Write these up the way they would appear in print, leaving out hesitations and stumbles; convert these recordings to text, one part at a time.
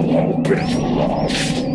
hope is lost.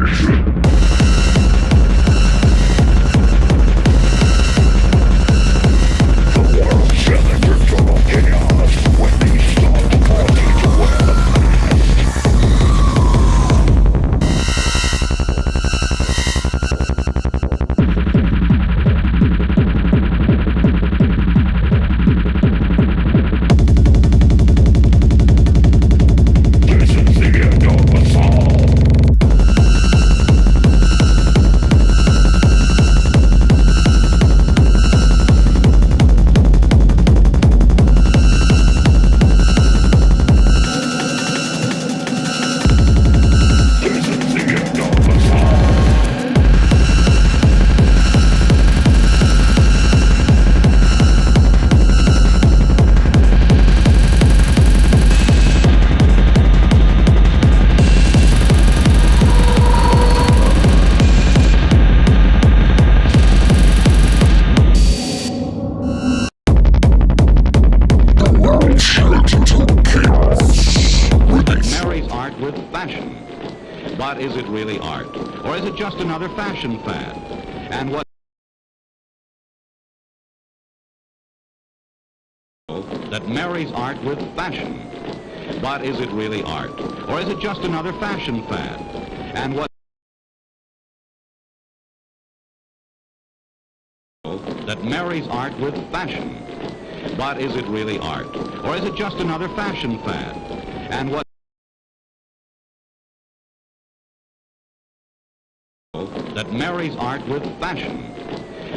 Mission. But is it really art? Or is it just another fashion fad? And what that marries art with fashion? But is it really art? Or is it just another fashion fad? And what that marries art with fashion? But is it really art? Or is it just another fashion fad? And what that marries art with fashion?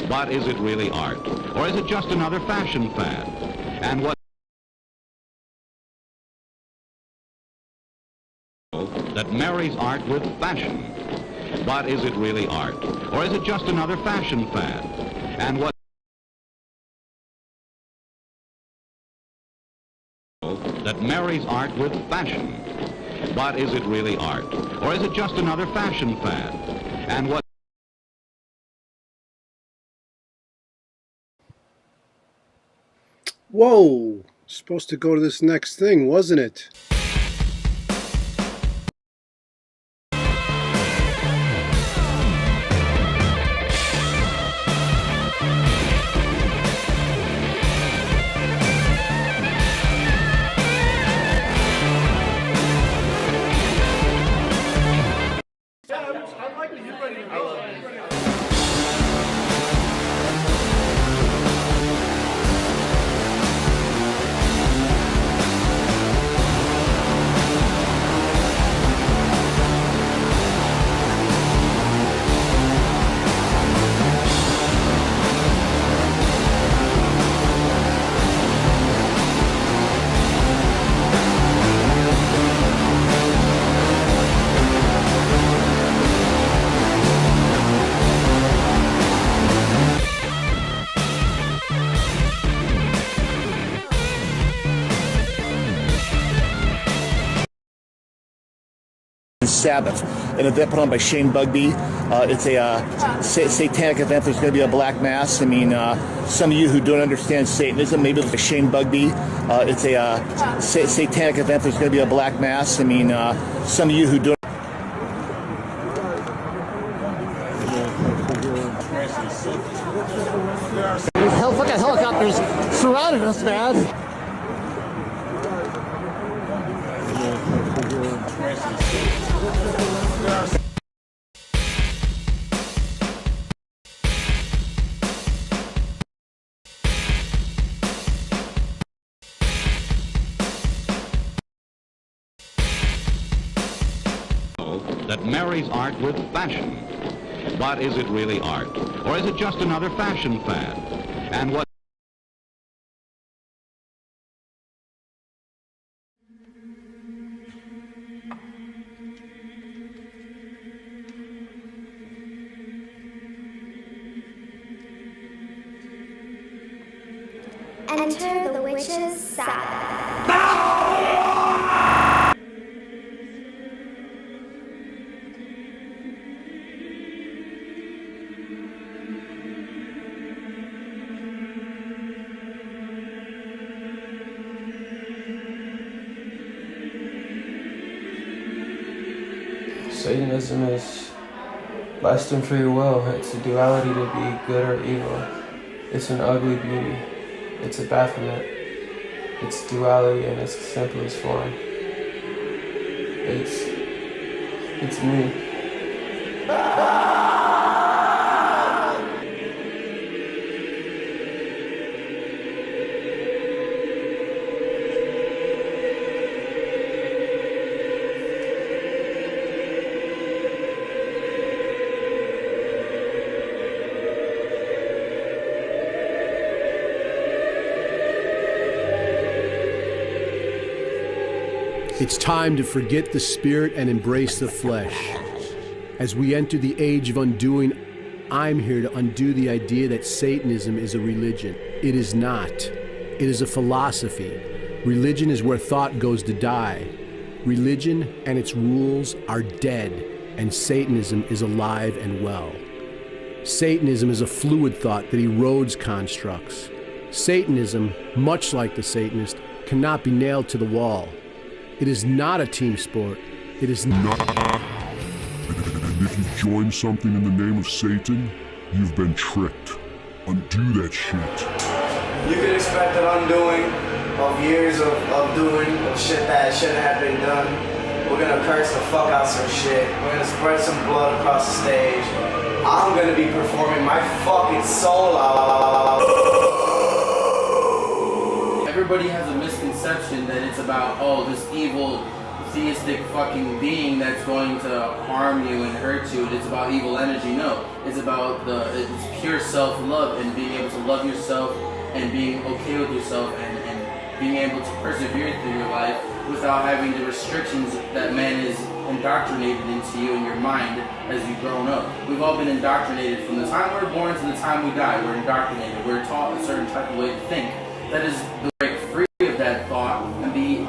But is it really art? Or is it just another fashion fad? And what that marries art with fashion? But is it really art? Or is it just another fashion fad? And what that marries art with fashion? But is it really art? Or is it just another fashion fad? And what Whoa! Supposed to go to this next thing, wasn't it? Sabbath, an event put on by Shane Bugbee. It's a satanic event. There's going to be a black mass. I mean, some of you who don't understand Satanism, maybe like Shane Bugbee. It's a satanic event. There's going to be a black mass. I mean, some of you who don't. Fucking helicopters surrounded us, man. that marries art with fashion? But is it really art? Or is it just another fashion fad? And what Enter the Witches Sabbath. Satanism is less than free will. It's a duality to be good or evil. It's an ugly beauty. It's a Baphomet. It's duality in its simplest form. It's me. It's time to forget the spirit and embrace the flesh. As we enter the age of undoing, I'm here to undo the idea that Satanism is a religion. It is not. It is a philosophy. Religion is where thought goes to die. Religion and its rules are dead, and Satanism is alive and well. Satanism is a fluid thought that erodes constructs. Satanism, much like the Satanist, cannot be nailed to the wall. It is not a team sport. It is not. And if you've joined something in the name of Satan, you've been tricked. Undo that shit. You can expect an undoing of years of doing of shit that shouldn't have been done. We're gonna curse the fuck out some shit. We're gonna spread some blood across the stage. I'm gonna be performing my fucking soul out. Everybody has a misconception that it's about, oh, this evil theistic fucking being that's going to harm you and hurt you, and it's about evil energy. No, it's about it's pure self-love and being able to love yourself and being okay with yourself and being able to persevere through your life without having the restrictions that man is indoctrinated into you in your mind as you've grown up. We've all been indoctrinated from the time we're born to the time we die. We're indoctrinated. We're taught a certain type of way to think. That is the break free of that thought and be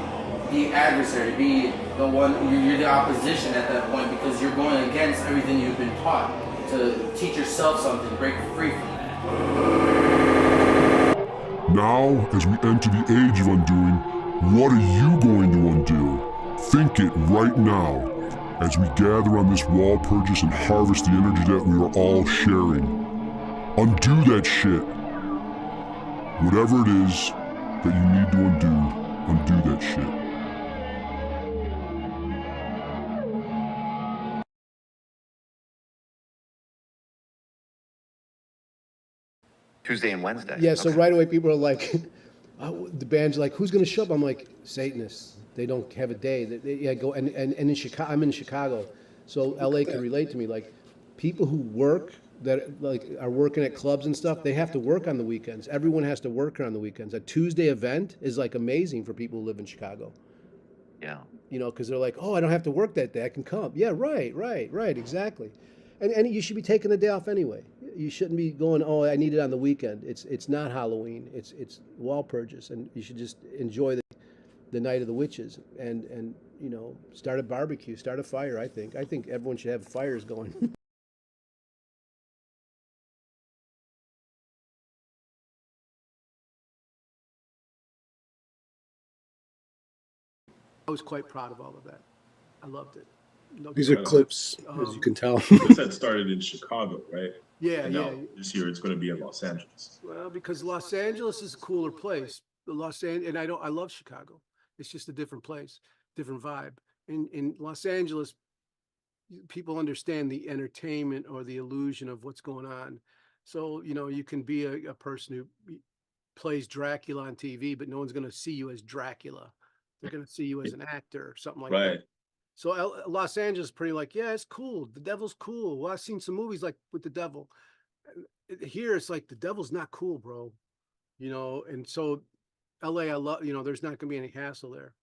the adversary, be the one, you're the opposition at that point because you're going against everything you've been taught. To teach yourself something, break free from that. Now, as we enter the age of undoing, what are you going to undo? Think it right now, as we gather on this Walpurgis and harvest the energy that we are all sharing. Undo that shit. Whatever it is that you need to undo that shit. Tuesday and Wednesday. Yeah, so right away people are like, the band's like, who's going to show up? I'm like, Satanists. They don't have a day. They go and in Chicago, I'm in Chicago, so LA can relate to me. Like, people who work that like are working at clubs and stuff, they have to work on the weekends. Everyone has to work on the weekends. A Tuesday event is like amazing for people who live in Chicago. Yeah. You know, because they're like, oh, I don't have to work that day. I can come. Yeah, right, exactly. And you should be taking the day off anyway. You shouldn't be going, oh, I need it on the weekend. It's not Halloween. It's Walpurgis, and you should just enjoy the night of the witches and you know, start a barbecue, start a fire. I think everyone should have fires going. I was quite proud of all of that. I loved it. These are clips, as you can tell. This had started in Chicago, right? Yeah, and yeah. now this year it's going to be in Los Angeles. Well, because Los Angeles is a cooler place. And I love Chicago. It's just a different place, different vibe. In Los Angeles, people understand the entertainment or the illusion of what's going on. So, you know, you can be a person who plays Dracula on TV, but no one's going to see you as Dracula. They're going to see you as an actor or something like that. So Los Angeles is pretty like, yeah, it's cool. The devil's cool. Well, I've seen some movies like with the devil. Here, it's like the devil's not cool, bro. You know, and so LA, I love, you know, there's not going to be any hassle there.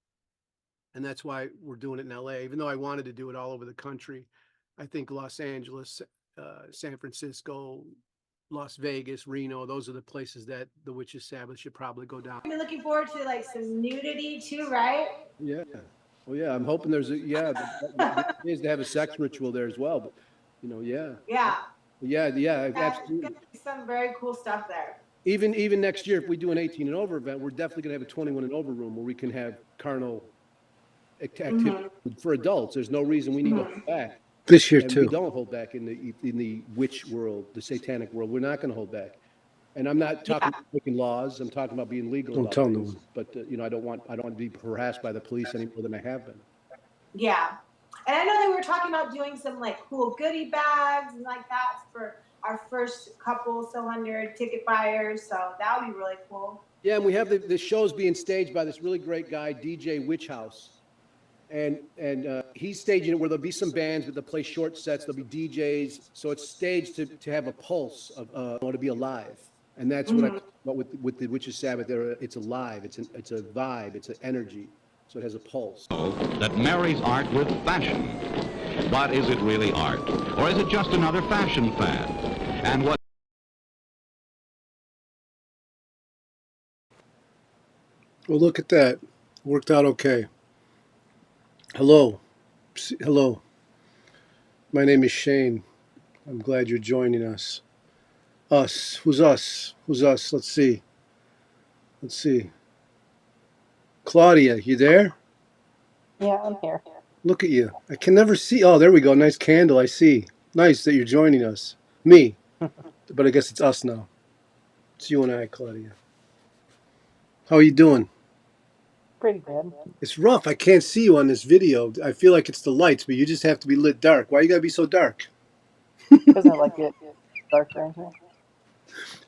And that's why we're doing it in LA, even though I wanted to do it all over the country. I think Los Angeles, San Francisco, Las Vegas, Reno, those are the places that the Witches Sabbath should probably go down. I'm looking forward to like some nudity too, right? Yeah. Well, yeah, I'm hoping there's the is to have a sex ritual there as well. But, you know, yeah. Yeah, absolutely. Some very cool stuff there. Even next year, if we do an 18 and over event, we're definitely going to have a 21 and over room where we can have carnal activity for adults. There's no reason we need to hold back. This year, too. We don't hold back in the witch world, the satanic world. We're not going to hold back. And I'm not talking about breaking laws. I'm talking about being legal. Don't tell no one. But you know, I don't want to be harassed by the police any more than I have been. Yeah, and I know that we were talking about doing some like cool goodie bags and like that for our first couple, so 100 ticket buyers. So that would be really cool. Yeah, and we have the shows being staged by this really great guy, DJ Witch House. And he's staging it where there'll be some bands, but they'll play short sets. There'll be DJs. So it's staged to have a pulse of to be alive. And that's what I talk about with the Witches Sabbath. It's alive. It's a vibe. It's an energy. So it has a pulse. That marries art with fashion. But is it really art? Or is it just another fashion fad? And what... Well, look at that. Worked out okay. Hello. My name is Shane. I'm glad you're joining us. Us. Who's us? Let's see. Claudia, you there? Yeah, I'm here. Look at you. I can never see. Oh, there we go. Nice candle. I see. Nice that you're joining us. Me. But I guess it's us now. It's you and I, Claudia. How are you doing? Pretty good. It's rough. I can't see you on this video. I feel like it's the lights, but you just have to be lit dark. Why you gotta be so dark? Because I like it darker in here.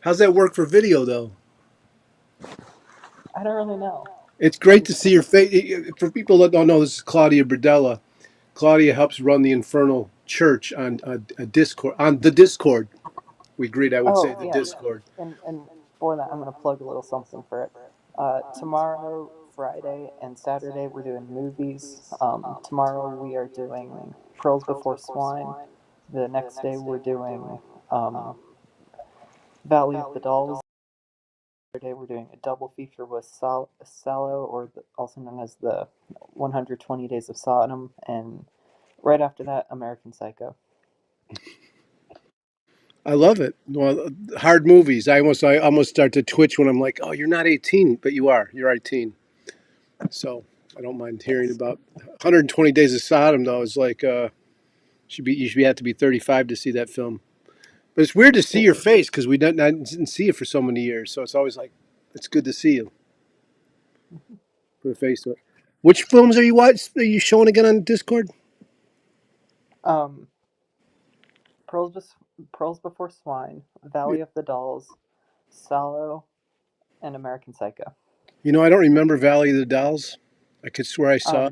How's that work for video, though? I don't really know. It's great to see your face. For people that don't know, this is Claudia Bردella. Claudia helps run the Infernal Church on a Discord. On the Discord, we agreed. I would say Oh, the yeah. Discord. And for that, I'm going to plug a little something for it. Tomorrow, Friday, and Saturday, we're doing movies. Tomorrow, we are doing Pearls Before Swine. The next day, we're doing Valley of the Dolls. Saturday, we're doing a double feature with Sallow, or also known as the 120 Days of Sodom. And right after that, American Psycho. I love it. Well, hard movies. I almost start to twitch when I'm like, "Oh, you're not 18," but you are. You're 18. So I don't mind hearing about 120 Days of Sodom. Though it's like you should have to be 35 to see that film. But it's weird to see your face because we didn't see it for so many years. So it's always like it's good to see you. Put a face to it. Which films are you watching? Are you showing again on Discord? Um, Pearls Before Swine, Valley of the Dolls, Sallow, and American Psycho. You know, I don't remember Valley of the Dolls. I could swear I saw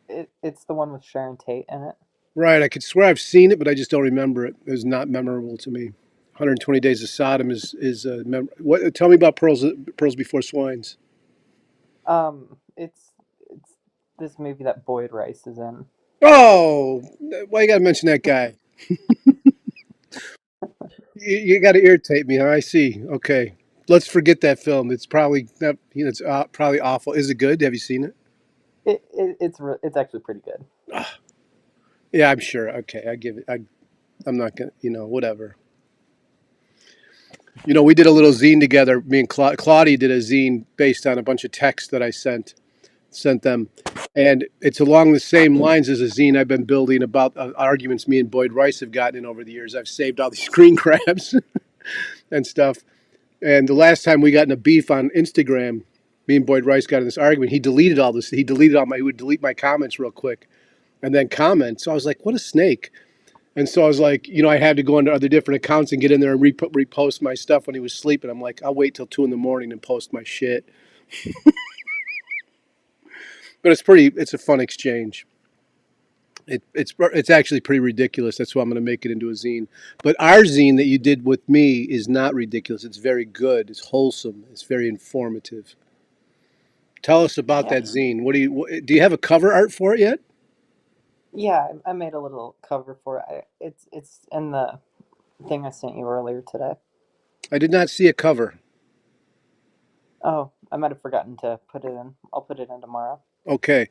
it. It's the one with Sharon Tate in it. Right, I could swear I've seen it, but I just don't remember it. It was not memorable to me. 120 Days of Sodom is what? Tell me about Pearls Before Swines. It's this movie that Boyd Rice is in. Oh, why you got to mention that guy? You got to irritate me, huh? I see. Okay, let's forget that film. It's probably not, it's probably awful. Is it good? Have you seen it? It's actually pretty good. Yeah, I'm sure. Okay, I give it. I'm not gonna. Whatever. We did a little zine together. Me and Claudia did a zine based on a bunch of texts that I sent them, and it's along the same lines as a zine I've been building about arguments me and Boyd Rice have gotten in over the years. I've saved all these screen grabs and stuff. And the last time we got in a beef on Instagram, me and Boyd Rice got in this argument. He deleted all this. He would delete my comments real quick, and then comment. So I was like, what a snake. And so I was like, I had to go into other different accounts and get in there and repost my stuff when he was sleeping. I'm like, I'll wait till 2 a.m. and post my shit. But it's a fun exchange. It's actually pretty ridiculous. That's why I'm going to make it into a zine. But our zine that you did with me is not ridiculous. It's very good. It's wholesome. It's very informative. Tell us about that zine. Do you have a cover art for it yet? Yeah, I made a little cover for it. It's in the thing I sent you earlier today. I did not see a cover. Oh, I might have forgotten to put it in. I'll put it in tomorrow. Okay.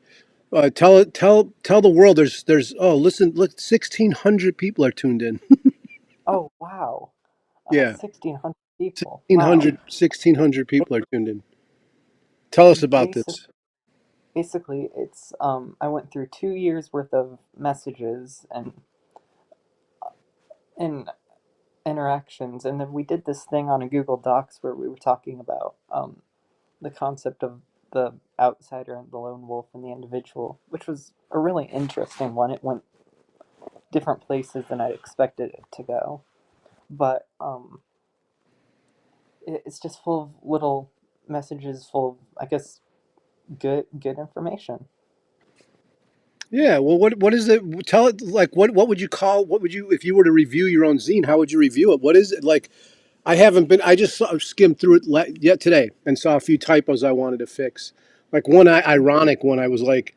Tell the world listen, look, 1,600 people are tuned in. Oh, wow. Yeah. 1,600 people. 1,600 people are tuned in. Tell us about this. Basically, it's I went through 2 years worth of messages and interactions, and then we did this thing on a Google Docs where we were talking about the concept of the outsider and the lone wolf and the individual, which was a really interesting one. It went different places than I expected it to go, but it's just full of little messages, full of, I guess, good information. Yeah, well, what is it? Tell it, like, what would you if you were to review your own zine, how would you review it? What is it like? I just skimmed through it yet today and saw a few typos I wanted to fix. Like one ironic one, I was like,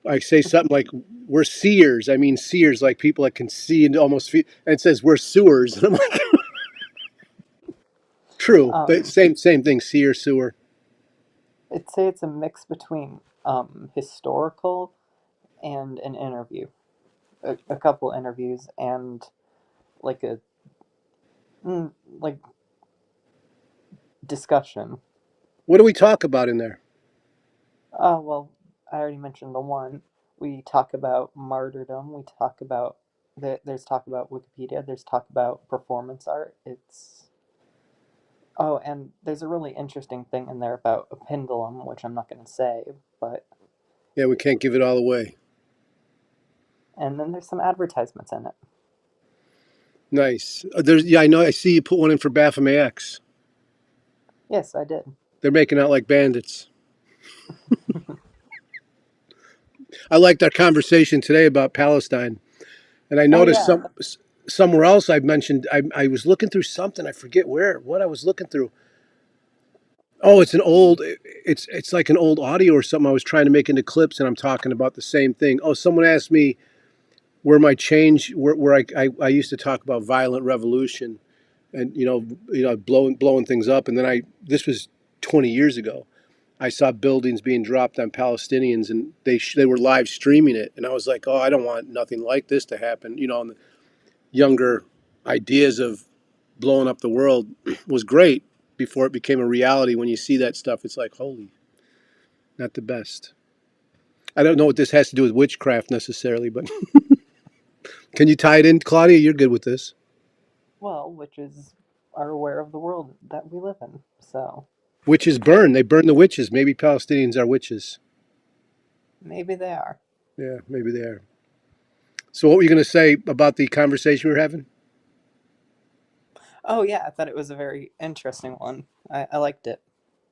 I say something like, we're seers. I mean seers, like people that can see and almost feel, and it says we're sewers. And I'm like, true, but same thing, seer, sewer. I'd say it's a mix between historical and an interview, a couple interviews, and like a like discussion. What do we talk about in there? Well, I already mentioned the one. We talk about martyrdom. We talk about there's talk about Wikipedia. There's talk about performance art. Oh, and there's a really interesting thing in there about a pendulum, which I'm not going to say, but Yeah, we can't give it all away. and then there's some advertisements in it. Nice. Yeah, I know. I see you put one in for Baphomet X. Yes, I did. They're making out like bandits. I liked our conversation today about Palestine, and I Oh noticed yeah. somewhere else I mentioned. I was looking through something. I forget what I was looking through. Oh, it's like an old audio or something I was trying to make into clips, and I'm talking about the same thing. Oh, someone asked me where I used to talk about violent revolution and blowing things up, and then this was 20 years ago. I saw buildings being dropped on Palestinians, and they were live streaming it, and I was like, oh, I don't want nothing like this to happen. And the younger ideas of blowing up the world was great before it became a reality. When you see that stuff, it's like, holy, not the best. I don't know what this has to do with witchcraft necessarily, but can you tie it in, Claudia? You're good with this. Well, witches are aware of the world that we live in, so Witches burn. They burn the witches. Maybe Palestinians are witches. maybe they are. Yeah, maybe they are. So what were you going to say about the conversation we were having? Oh yeah, I thought it was a very interesting one. I liked it.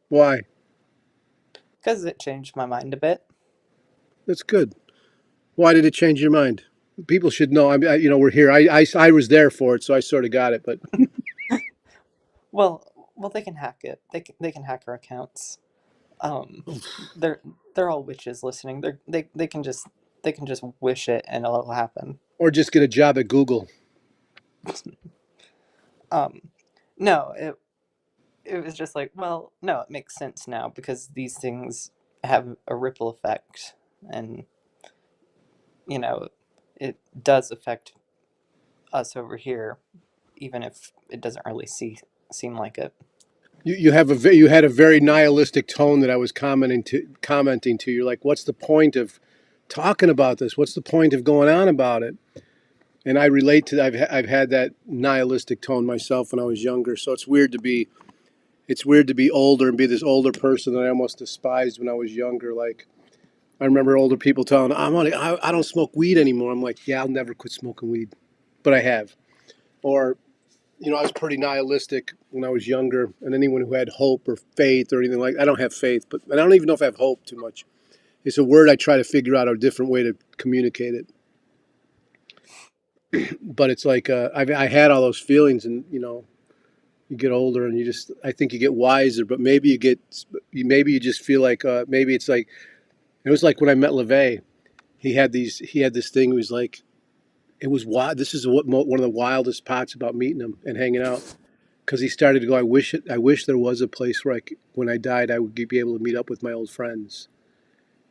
Why? Because it changed my mind a bit. That's good. Why did it change your mind? People should know. I mean, we're here. I was there for it, so I sort of got it. But well, they can hack it. They can hack our accounts. They're all witches listening. They can just wish it and it'll happen. Or just get a job at Google. No, it was just like, well, no, it makes sense now because these things have a ripple effect, and it does affect us over here, even if it doesn't really seem like it. You had a very nihilistic tone that I was commenting to. You're like, what's the point of talking about this? What's the point of going on about it? And I relate to that. I've had that nihilistic tone myself when I was younger. So it's weird to be older and be this older person that I almost despised when I was younger. Like I remember older people telling, I don't smoke weed anymore. I'm like, yeah, I'll never quit smoking weed, but I have. Or I was pretty nihilistic when I was younger, and anyone who had hope or faith or anything I don't have faith, but I don't even know if I have hope too much. It's a word I try to figure out a different way to communicate it. But it's like I had all those feelings, and you get older, and I think you get wiser. But maybe you just feel like maybe it's like it was like when I met LaVey. He had this thing. He was like, it was wild. This is one of the wildest parts about meeting him and hanging out. Because he started to go, I wish there was a place where when I died, I would be able to meet up with my old friends.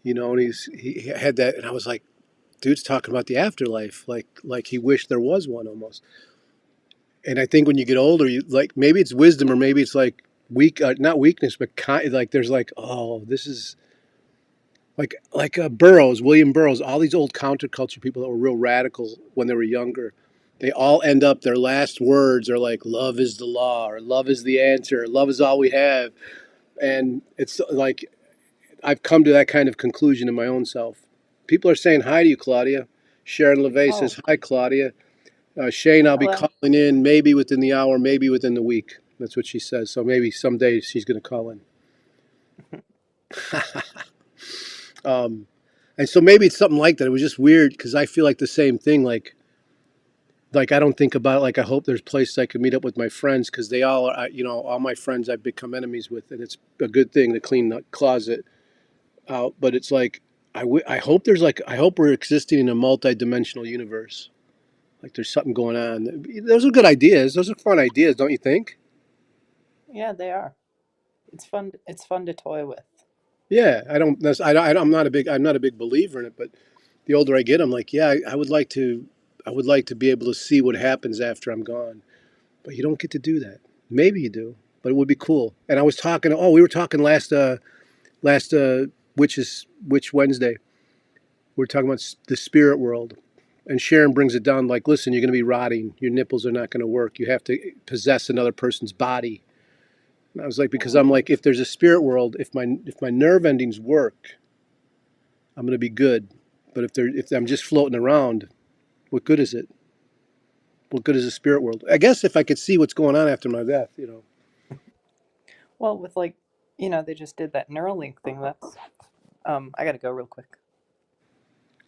And he had that, and I was like, dude's talking about the afterlife, like he wished there was one almost. And I think when you get older, you like maybe it's wisdom or maybe it's like not weakness, but like there's like, oh, this is like William Burroughs, all these old counterculture people that were real radical when they were younger. They all end up, their last words are like, love is the law, or love is the answer, or love is all we have. And it's like, I've come to that kind of conclusion in my own self. People are saying hi to you, Claudia. Sharon LaVey says, hi, Claudia. Shane, I'll be calling in maybe within the hour, maybe within the week. That's what she says. So maybe someday she's going to call in. And so maybe it's something like that. It was just weird because I feel like the same thing, like I don't think about it, like I hope there's places I can meet up with my friends because they all are, all my friends I've become enemies with, and it's a good thing to clean the closet out. But it's like I hope we're existing in a multi-dimensional universe. Like there's something going on. Those are good ideas. Those are fun ideas, don't you think? Yeah, they are. It's fun. It's fun to toy with. Yeah, I'm not a big believer in it, but the older I get, I'm like, yeah, I would like to be able to see what happens after I'm gone. But you don't get to do that. Maybe you do, but it would be cool. And we were talking last Witch Wednesday. We're talking about the spirit world. And Sharon brings it down like, listen, you're going to be rotting. Your nipples are not going to work. You have to possess another person's body. And I was like, because I'm like, if there's a spirit world, if my nerve endings work, I'm going to be good. But if I'm just floating around, what good is it? What good is the spirit world? I guess if I could see what's going on after my death, you know. Well, with like, they just did that Neuralink thing. That's I gotta go real quick.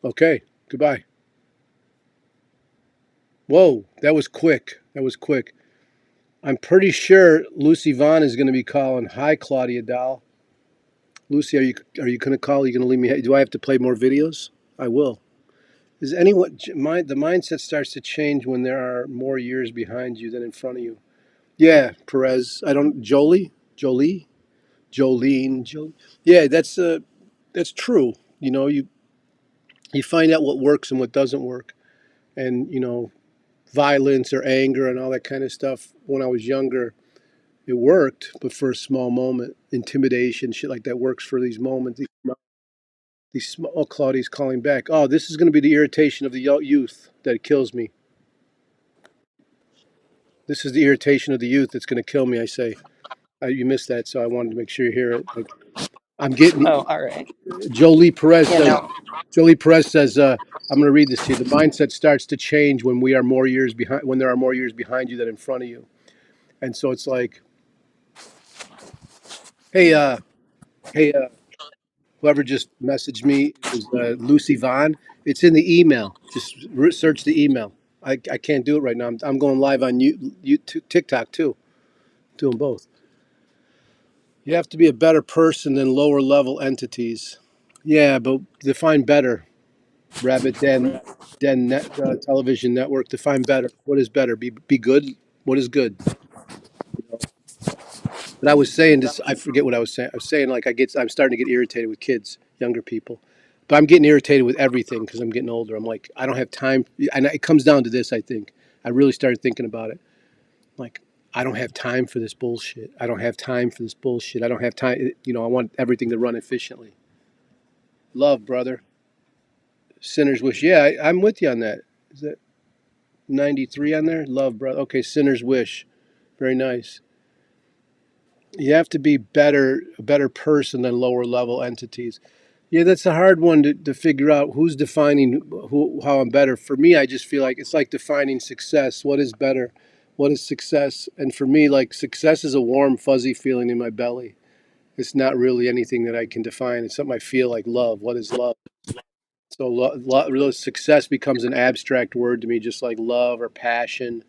Okay, goodbye. Whoa, that was quick. That was quick. I'm pretty sure LucyVon is going to be calling. Hi, Claudia doll. Lucy, are you going to call? Are you going to leave me? Do I have to play more videos? I will. Is anyone the mindset starts to change when there are more years behind you than in front of you? Yeah, Perez. I don't. Jolene. Yeah, that's true. You find out what works and what doesn't work, and violence or anger and all that kind of stuff. When I was younger, it worked, but for a small moment, intimidation, shit like that works for these moments. Oh, Claudia's calling back. Oh, this is going to be the irritation of the youth that kills me. This is the irritation of the youth that's going to kill me. I say, you missed that, so I wanted to make sure you hear it. Like, I'm getting. Oh, all right. Jolie Perez Yeah, says. no. Jolie Perez says. I'm going to read this to you. The mindset starts to change when we are more years behind. When there are more years behind you than in front of you, and so it's like, hey, whoever just messaged me, it was LucyVon. It's in the email. Just search the email. I can't do it right now. I'm going live on TikTok too. Doing both. You have to be a better person than lower level entities. Yeah, but define better. Rabbit Television Network. Define better. What is better? Be good. What is good? But I was saying this. I forget what I was saying. I was saying like I'm starting to get irritated with kids, younger people. But I'm getting irritated with everything because I'm getting older. I'm like, I don't have time. And it comes down to this, I think. I really started thinking about it. Like, I don't have time for this bullshit. I don't have time for this bullshit. I don't have time. I want everything to run efficiently. Love, brother. Sinner's Wish. Yeah, I'm with you on that. Is that 93 on there? Love, brother. Okay, Sinner's Wish. Very nice. You have to be a better person than lower level entities. Yeah, that's a hard one to figure out who's defining how I'm better. For me, I just feel like it's like defining success. What is better? What is success? And for me, like success is a warm, fuzzy feeling in my belly. It's not really anything that I can define. It's something I feel like love. What is love? So real success becomes an abstract word to me, just like love or passion,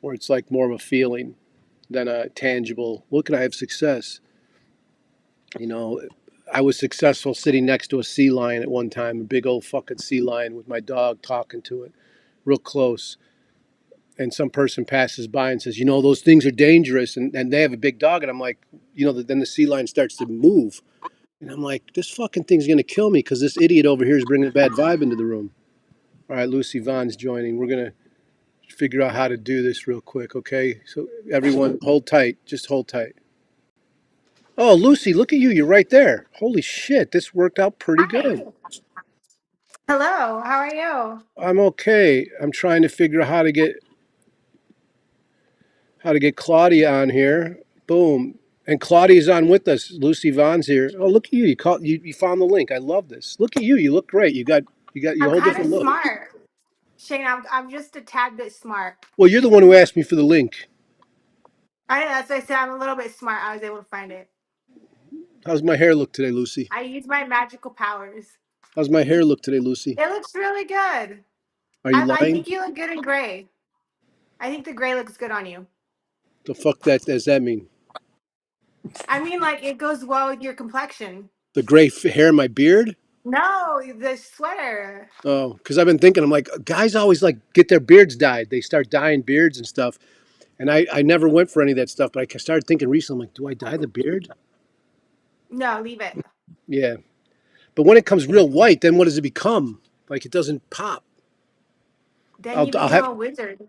or it's like more of a feeling than a tangible. Look, can I have success? You know, I was successful sitting next to a sea lion at one time, a big old fucking sea lion with my dog talking to it, real close. And some person passes by and says, those things are dangerous. And they have a big dog. And I'm like, then the sea lion starts to move. And I'm like, this fucking thing's going to kill me because this idiot over here is bringing a bad vibe into the room. All right, LucyVon's joining. We're going to figure out how to do this real quick, okay? So everyone, hold tight. Just hold tight. Oh, Lucy, look at you. You're right there. Holy shit, this worked out pretty good. Hello, how are you? I'm okay. I'm trying to figure out how to get Claudia on here. Boom. And Claudia's on with us. LucyVon's here. Oh, look at you. You found the link. I love this. Look at you. You look great. You got your I'm whole kind of different look. smart. Shane, I'm just a tad bit smart. Well, you're the one who asked me for the link. I know, that's why I said I'm a little bit smart. I was able to find it. How's my hair look today, Lucy? I use my magical powers. How's my hair look today, Lucy? It looks really good. Are you I lying? think you look good in gray. I think the gray looks good on you. The fuck does that mean? I mean, like, it goes well with your complexion. The gray hair in my beard? No, the sweater. Oh, because I've been thinking, I'm like, guys always like get their beards dyed. They start dyeing beards and stuff. And I never went for any of that stuff, but I started thinking recently, I'm like, do I dye the beard? No, leave it. Yeah. But when it comes real white, then what does it become? Like it doesn't pop. Then I'll you become have a wizard.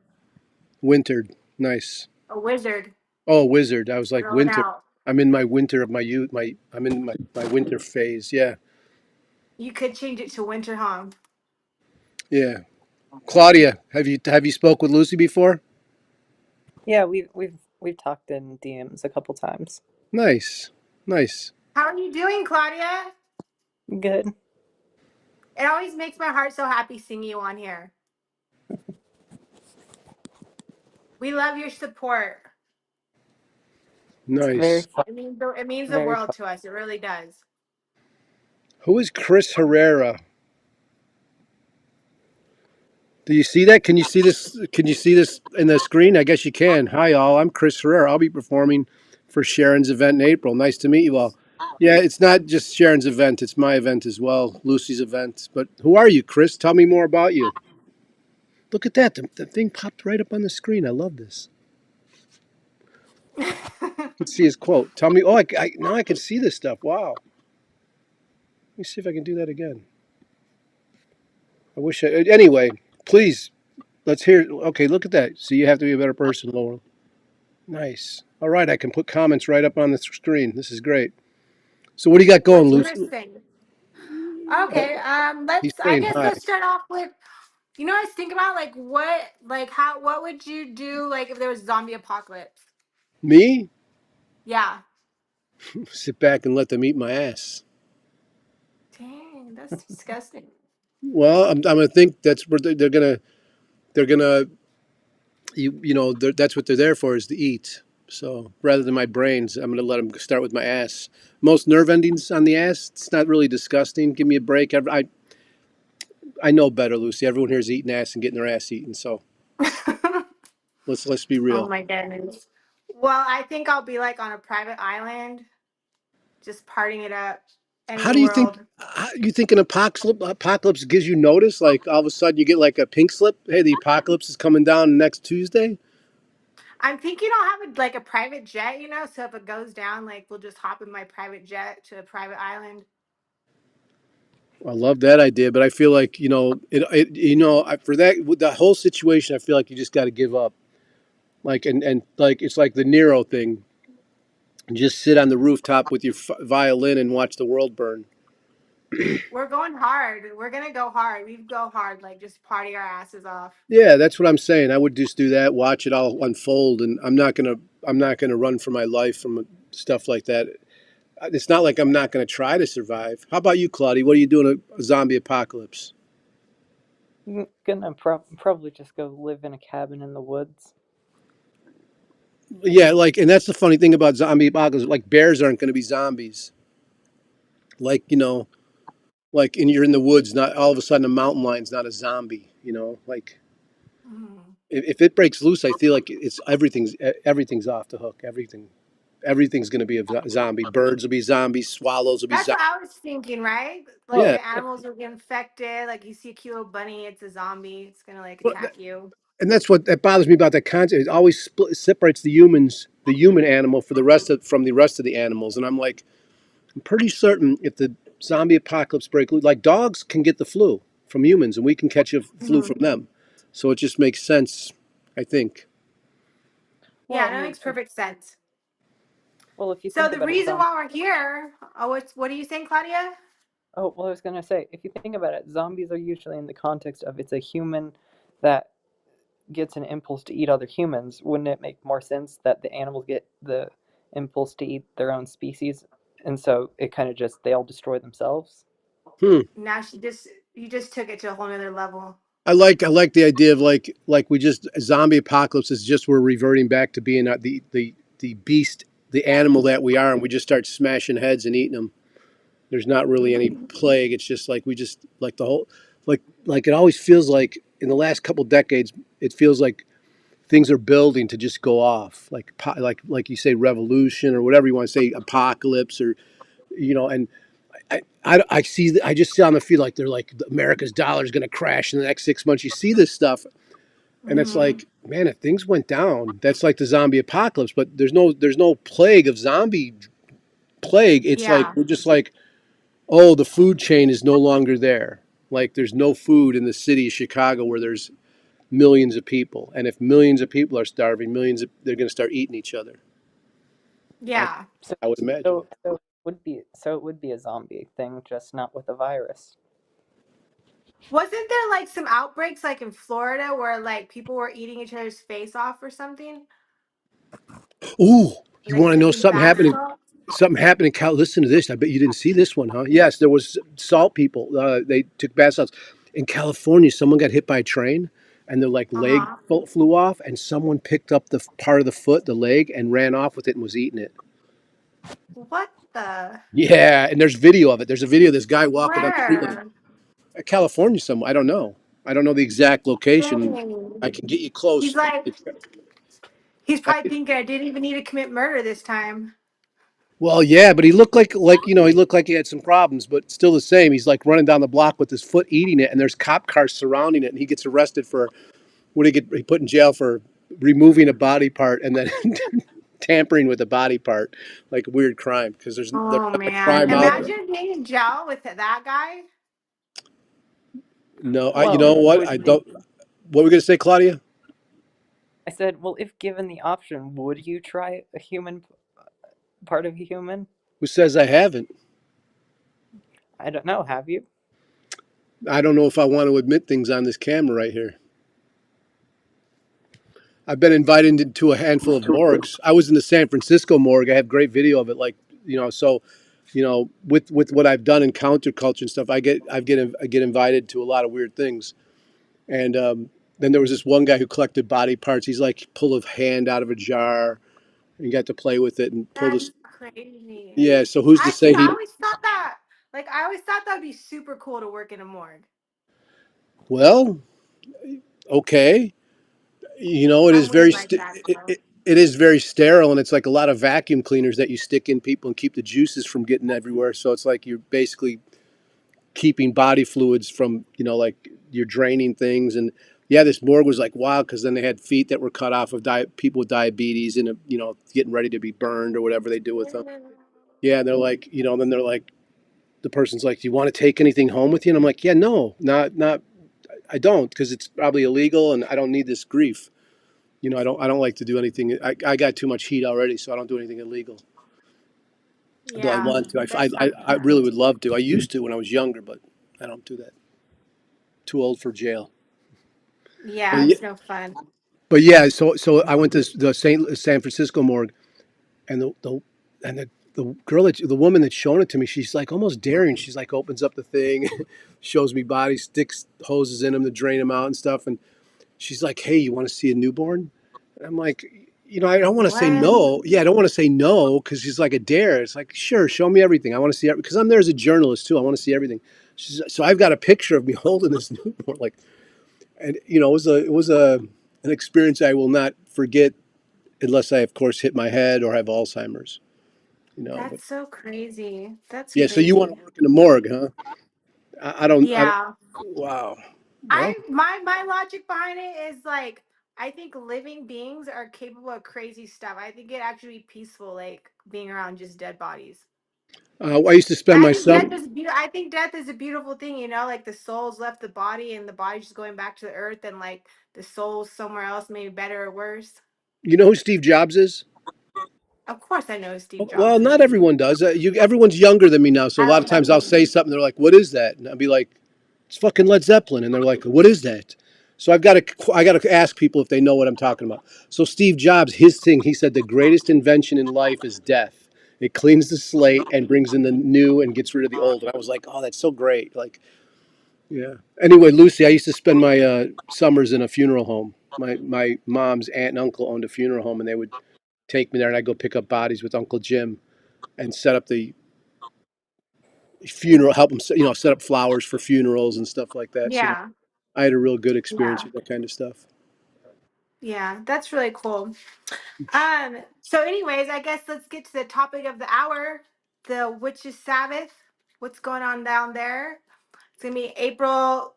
wintered. Nice. A wizard. Oh, wizard. I was like Throw it winter. out. I'm in my winter of my youth. I'm in my winter phase. Yeah. You could change it to winter home. Yeah. Claudia, have you spoke with Lucy before? Yeah, we've talked in DMs a couple times. Nice. Nice. How are you doing, Claudia? Good. It always makes my heart so happy seeing you on here. We love your support. It's very Nice. fun. It means the Very world fun. to us. It really does. Who is Chris Herrera? Do you see that? Can you see this? Can you see this in the screen? I guess you can. Hi, all. I'm Chris Herrera. I'll be performing for Sharon's event in April. Nice to meet you all. Yeah, it's not just Sharon's event. It's my event as well, Lucy's event. But who are you, Chris? Tell me more about you. Look at that. The thing popped right up on the screen. I love this. You can see his quote. Tell me. Oh, now I can see this stuff. Wow. Let me see if I can do that again. I wish I. Anyway, please, let's hear. Okay, look at that. See, you have to be a better person, Laurel. Nice. All right, I can put comments right up on the screen. This is great. So what do you got going, What's Lucy? interesting? Okay, He's I saying guess hi. let's start off with, I was thinking about what would you do like if there was zombie apocalypse? Me? Yeah. Sit back and let them eat my ass. Dang, that's disgusting. Well, I'm gonna think that's where they're gonna that's what they're there for, is to eat. So rather than my brains, I'm gonna let them start with my ass. Most nerve endings on the ass. It's not really disgusting. Give me a break. I know better, Lucy. Everyone here is eating ass and getting their ass eaten. So let's be Oh real. my goodness. Well, I think I'll be like on a private island, just partying it up. How Any do you think? world. You think an apocalypse gives you notice? Like all of a sudden you get like a pink slip. Hey, the apocalypse is coming down next Tuesday. I'm thinking I'll have a private jet, so if it goes down, like we'll just hop in my private jet to a private island. I love that idea, but I feel like for that the whole situation, I feel like you just got to give up. Like and like it's like the Nero thing. Just sit on the rooftop with your violin and watch the world burn. We're going hard. We're gonna go hard. We go hard, like just party our asses off. Yeah, that's what I'm saying. I would just do that, watch it all unfold, and I'm not gonna run for my life from stuff like that. It's not like I'm not gonna try to survive. How about you, Claudia? What are you doing a zombie apocalypse? Gonna probably just go live in a cabin in the woods. Yeah, and that's the funny thing about zombie apocalypse. Like bears aren't going to be zombies. Like and you're in the woods. Not all of a sudden a mountain lion's not a zombie. Like Mhm. if it breaks loose, I feel like it's everything's off the hook. Everything's going to be a zombie. Birds will be zombies. Swallows will be That's what zombies. I was thinking, right? Like Yeah, the animals will get infected. Like you see a cute little bunny, it's a zombie. It's gonna like well, attack you. and that's what that bothers me about that concept. It always separates the human animal, from the rest of the animals. And I'm like, I'm pretty certain if the zombie apocalypse breaks loose, like dogs can get the flu from humans, and we can catch a flu Mhm. from them. So it just makes sense, I think. Well, Yeah, I that mean, makes perfect sense. if you So think the about it, reason why we're here, what are you saying, Claudia? oh, well, I was gonna say, if you think about it, zombies are usually in the context of it's a human that gets an impulse to eat other humans. Wouldn't it make more sense that the animals get the impulse to eat their own species, and so it kind of just they all destroy themselves? Hmm. Now you just took it to a whole nother level. I like the idea of like we just zombie apocalypse is just we're reverting back to being the beast, the animal that we are, and we just start smashing heads and eating them. There's not really any plague. It's just like we just like the whole like it always feels like in the last couple decades it feels like things are building to just go off like you say revolution or whatever you want to say, apocalypse, or and I just see on the field like they're like America's dollar is going to crash in the next 6 months. You see this stuff and it's Hmm. like, man, if things went down, that's like the zombie apocalypse. But there's no plague of zombie plague. It's like Yeah. we're just like, oh, the food chain is no longer there. Like there's no food in the city of Chicago where there's millions of people, and if millions of people are starving, they're going to start eating each other. I, Yeah. So, I would imagine. so it would be a zombie thing, just not with a virus. Wasn't there like some outbreaks like in Florida where like people were eating each other's face off or something? Ooh, you Like want to know drinking something bath happening? salts? Something happened in Cal. Listen to this. I bet you didn't see this one, huh? Yes, there was salt people. They took bath salts in California. Someone got hit by a train, and their like leg Uh-huh. flew off, and someone picked up the part of the foot, the leg, and ran off with it and was eating it. What the? Yeah, and there's video of it. There's a video of this guy walking down the street, like Where? California somewhere. I don't know. I don't know the exact location. I Dang. can get you close. He's like, he's I probably thinking I didn't even need to commit murder this time. Well, yeah, but he looked like he looked like he had some problems, but still the same. He's like running down the block with his foot eating it, and there's cop cars surrounding it, and he gets arrested for he put in jail for removing a body part and then tampering with a body part, like a weird crime because there's Oh not a man. crime out there. Imagine being in jail with that guy. No, you Well, know what? I don't. What were we gonna say, Claudia? I said, well, if given the option, would you try a human part of a human? Who says I haven't? I don't know. Have you? I don't know if I want to admit things on this camera right here. I've been invited to a handful of morgues. I was in the San Francisco morgue. I have great video of it. Like, so, with what I've done in counterculture and stuff, I get invited to a lot of weird things. And then there was this one guy who collected body parts. He's like pull a hand out of a jar and got to play with it and pull this. That's crazy. Yeah. So who's to say I he? always thought that. Like I always thought that would be super cool to work in a morgue. Well, okay. It is I'm very weird like that. So. it is very sterile, and it's like a lot of vacuum cleaners that you stick in people and keep the juices from getting everywhere. So it's like you're basically keeping body fluids from like you're draining things. And yeah, this morgue was like wild because then they had feet that were cut off of people with diabetes and getting ready to be burned or whatever they do with them. Yeah, and they're like then they're like the person's like, do you want to take anything home with you? And I'm like, yeah, no, not I don't, because it's probably illegal and I don't need this grief. I don't like to do anything. I got too much heat already, so I don't do anything illegal. Though I Yeah, want to. that's not I really fun. would love to. I used to when I was younger, but I don't do that. Too old for jail. But Yeah, yeah, it's no fun. so I went to the San Francisco morgue, and the girl the woman that's showing it to me, she's like almost daring. She's like opens up the thing, shows me bodies, sticks hoses in them to drain them out and stuff, and she's like, "Hey, you want to see a newborn?" And I'm like, I don't want to say What? no. Yeah, I don't want to say no because she's like a dare. It's like, sure, show me everything. I want to see it because I'm there as a journalist too. I want to see everything. So I've got a picture of me holding this newborn, like, and it was an experience I will not forget unless I, of course, hit my head or have Alzheimer's. But That's so crazy. That's yeah. So you want crazy. to work in a morgue, huh? I don't. Yeah. Wow. Well, My logic behind it is like I think living beings are capable of crazy stuff. I think it actually be peaceful, like being around just dead bodies. I used to spend I my think death summer. is beautiful. I think death is a beautiful thing, like the soul's left the body and the body's just going back to the earth and like the soul's somewhere else, maybe better or worse. You know who Steve Jobs is? Of course I know who Steve Well, Jobs not is. everyone does. Everyone's younger than me now, so a I lot of don't times know I'll say him. something. They're like, "What is that?" And I'll be like, "It's fucking Led Zeppelin." And they're like, "What is that?" So I got to ask people if they know what I'm talking about. So Steve Jobs, his thing, he said the greatest invention in life is death. It cleans the slate and brings in the new and gets rid of the old. And I was like, "Oh, that's so great!" Like, yeah. Anyway, Lucy, I used to spend my summers in a funeral home. My mom's aunt and uncle owned a funeral home, and they would take me there, and I'd go pick up bodies with Uncle Jim and set up the funeral, help them, set up flowers for funerals and stuff like that. So Yeah. I had a real good experience Yeah. with that kind of stuff. Yeah. That's really cool. So anyways, I guess let's get to the topic of the hour. The Witches Sabbath. What's going on down there? It's gonna be April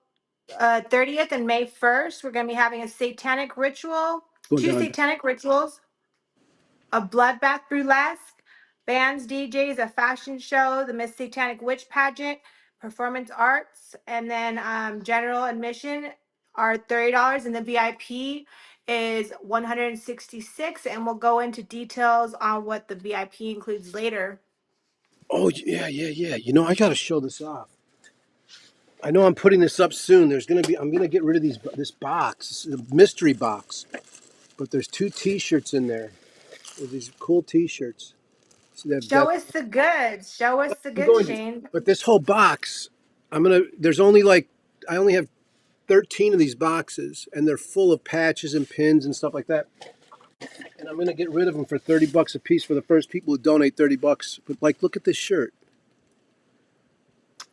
30th and May 1st. We're going to be having a satanic ritual, Going two down. satanic rituals, a bloodbath burlesque, bands, DJs, a fashion show, the Miss Satanic Witch pageant, performance arts, and then general admission are $30 and the VIP is $166, and we'll go into details on what the VIP includes later. Oh yeah, yeah, yeah. You know, I got to show this off. I know I'm putting this up soon. I'm gonna get rid of this box, this mystery box. But there's 2 T-shirts in there. There's these cool T-shirts. So Show us the goods. Show us the I'm goods, going to. Shane. But this whole box, There's only like I only have 13 of these boxes, and they're full of patches and pins and stuff like that. And I'm gonna get rid of them for $30 a piece for the first people who donate $30. But like, look at this shirt.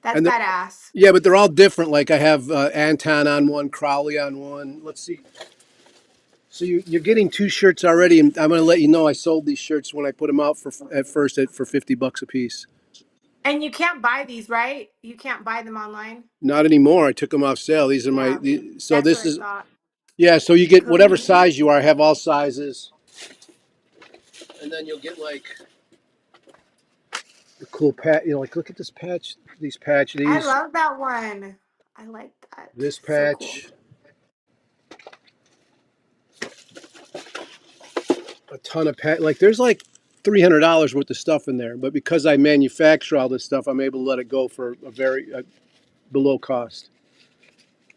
That's And badass. yeah, but they're all different. Like I have Anton on one, Crowley on one. Let's see. So you're getting 2 shirts already, and I'm going to let you know I sold these shirts when I put them out for $50 a piece. And you can't buy these, right? You can't buy them online. Not anymore. I took them off sale. These are Yeah, so that's what this I is thought. yeah. So you get whatever Please. size you are. I have all sizes, and then you'll get like the cool patch. You know, like look at this patch. I These love that one. I like that. this So cool. patch. A ton of patch. Like there's like $300 worth of stuff in there, but because I manufacture all this stuff, I'm able to let it go for a very below cost.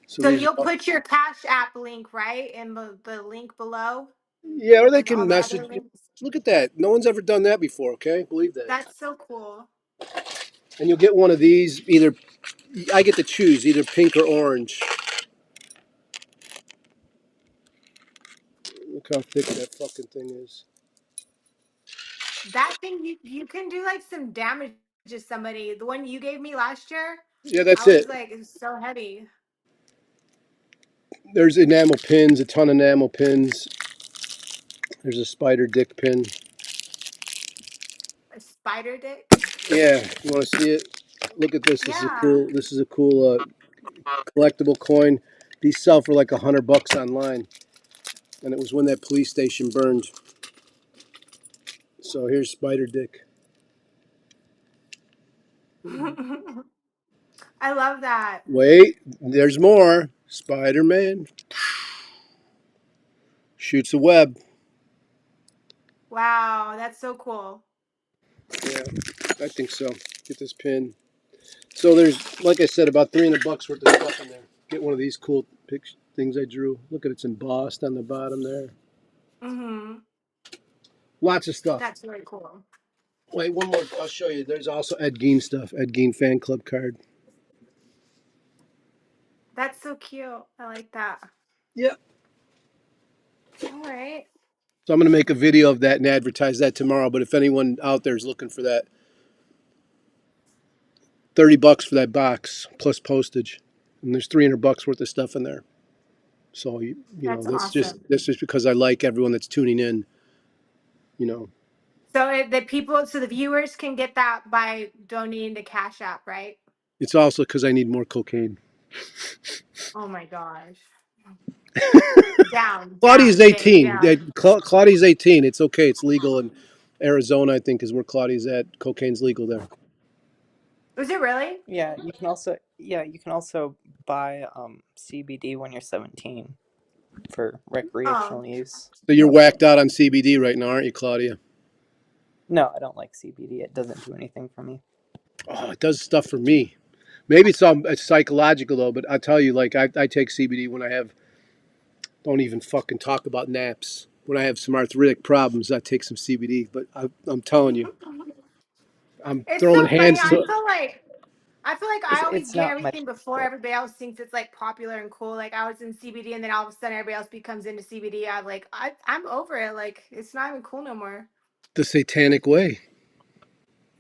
So So these are you'll put your Cash App link, right? In the link below yeah, or they with all can the other message. links. Look at that. No one's ever done that before. Okay, believe that. That's so cool. And you'll get one of these. Either I get to choose either pink or orange. Look how thick that fucking thing is. That thing you can do like some damage to somebody. The one you gave me last year, Yeah, that's I was it. like, it's so heavy. There's enamel pins, a ton of enamel pins. There's a spider dick pin. A spider dick. Yeah, you want to see it? Look at this. This is a Yeah. cool. This is a cool collectible coin. These sell for like $100 online, and it was when that police station burned. So here's spider dick. I love that. Wait, there's more. Spider-Man shoots a web. Wow, that's so cool. Yeah, I think so. Get this pin. So there's, like I said, about $300 worth of stuff in there. Get one of these cool things I drew. Look at it's embossed on the bottom there. Mhm. Lots of stuff. That's really cool. Wait, one more. I'll show you. There's also Ed Gein stuff. Ed Gein fan club card. That's so cute. I like that. Yeah. All right. So I'm going to make a video of that and advertise that tomorrow. But if anyone out there is looking for that, $30 for that box plus postage, and there's $300 worth of stuff in there. So That's awesome. this just because I like everyone that's tuning in. You know, So the viewers can get that by donating to Cash App, right? it's also because I need more cocaine. Oh my gosh. Down, Claudia's down, Shane, 18. down. Claudia's 18. It's okay. It's legal in Arizona, I think, is where Claudia's at. Cocaine's legal there. Was it really? Yeah, you can also buy CBD when you're 17 for Oh. recreational use. So you're whacked out on CBD right now, aren't you, Claudia? No, I don't like CBD. It doesn't do anything for me. Oh, it does stuff for me. Maybe it's psychological though, but I tell you, like I take CBD when I have. Don't even fucking talk about naps. When I have some arthritic problems, I take some CBD. But I'm telling you, I'm It's throwing so funny. hands to. I feel like I always It's get not much everything before different. everybody else thinks it's like popular and cool. Like I was in CBD and then all of a sudden everybody else becomes into CBD. I'm over it. Like it's not even cool no more. The satanic way.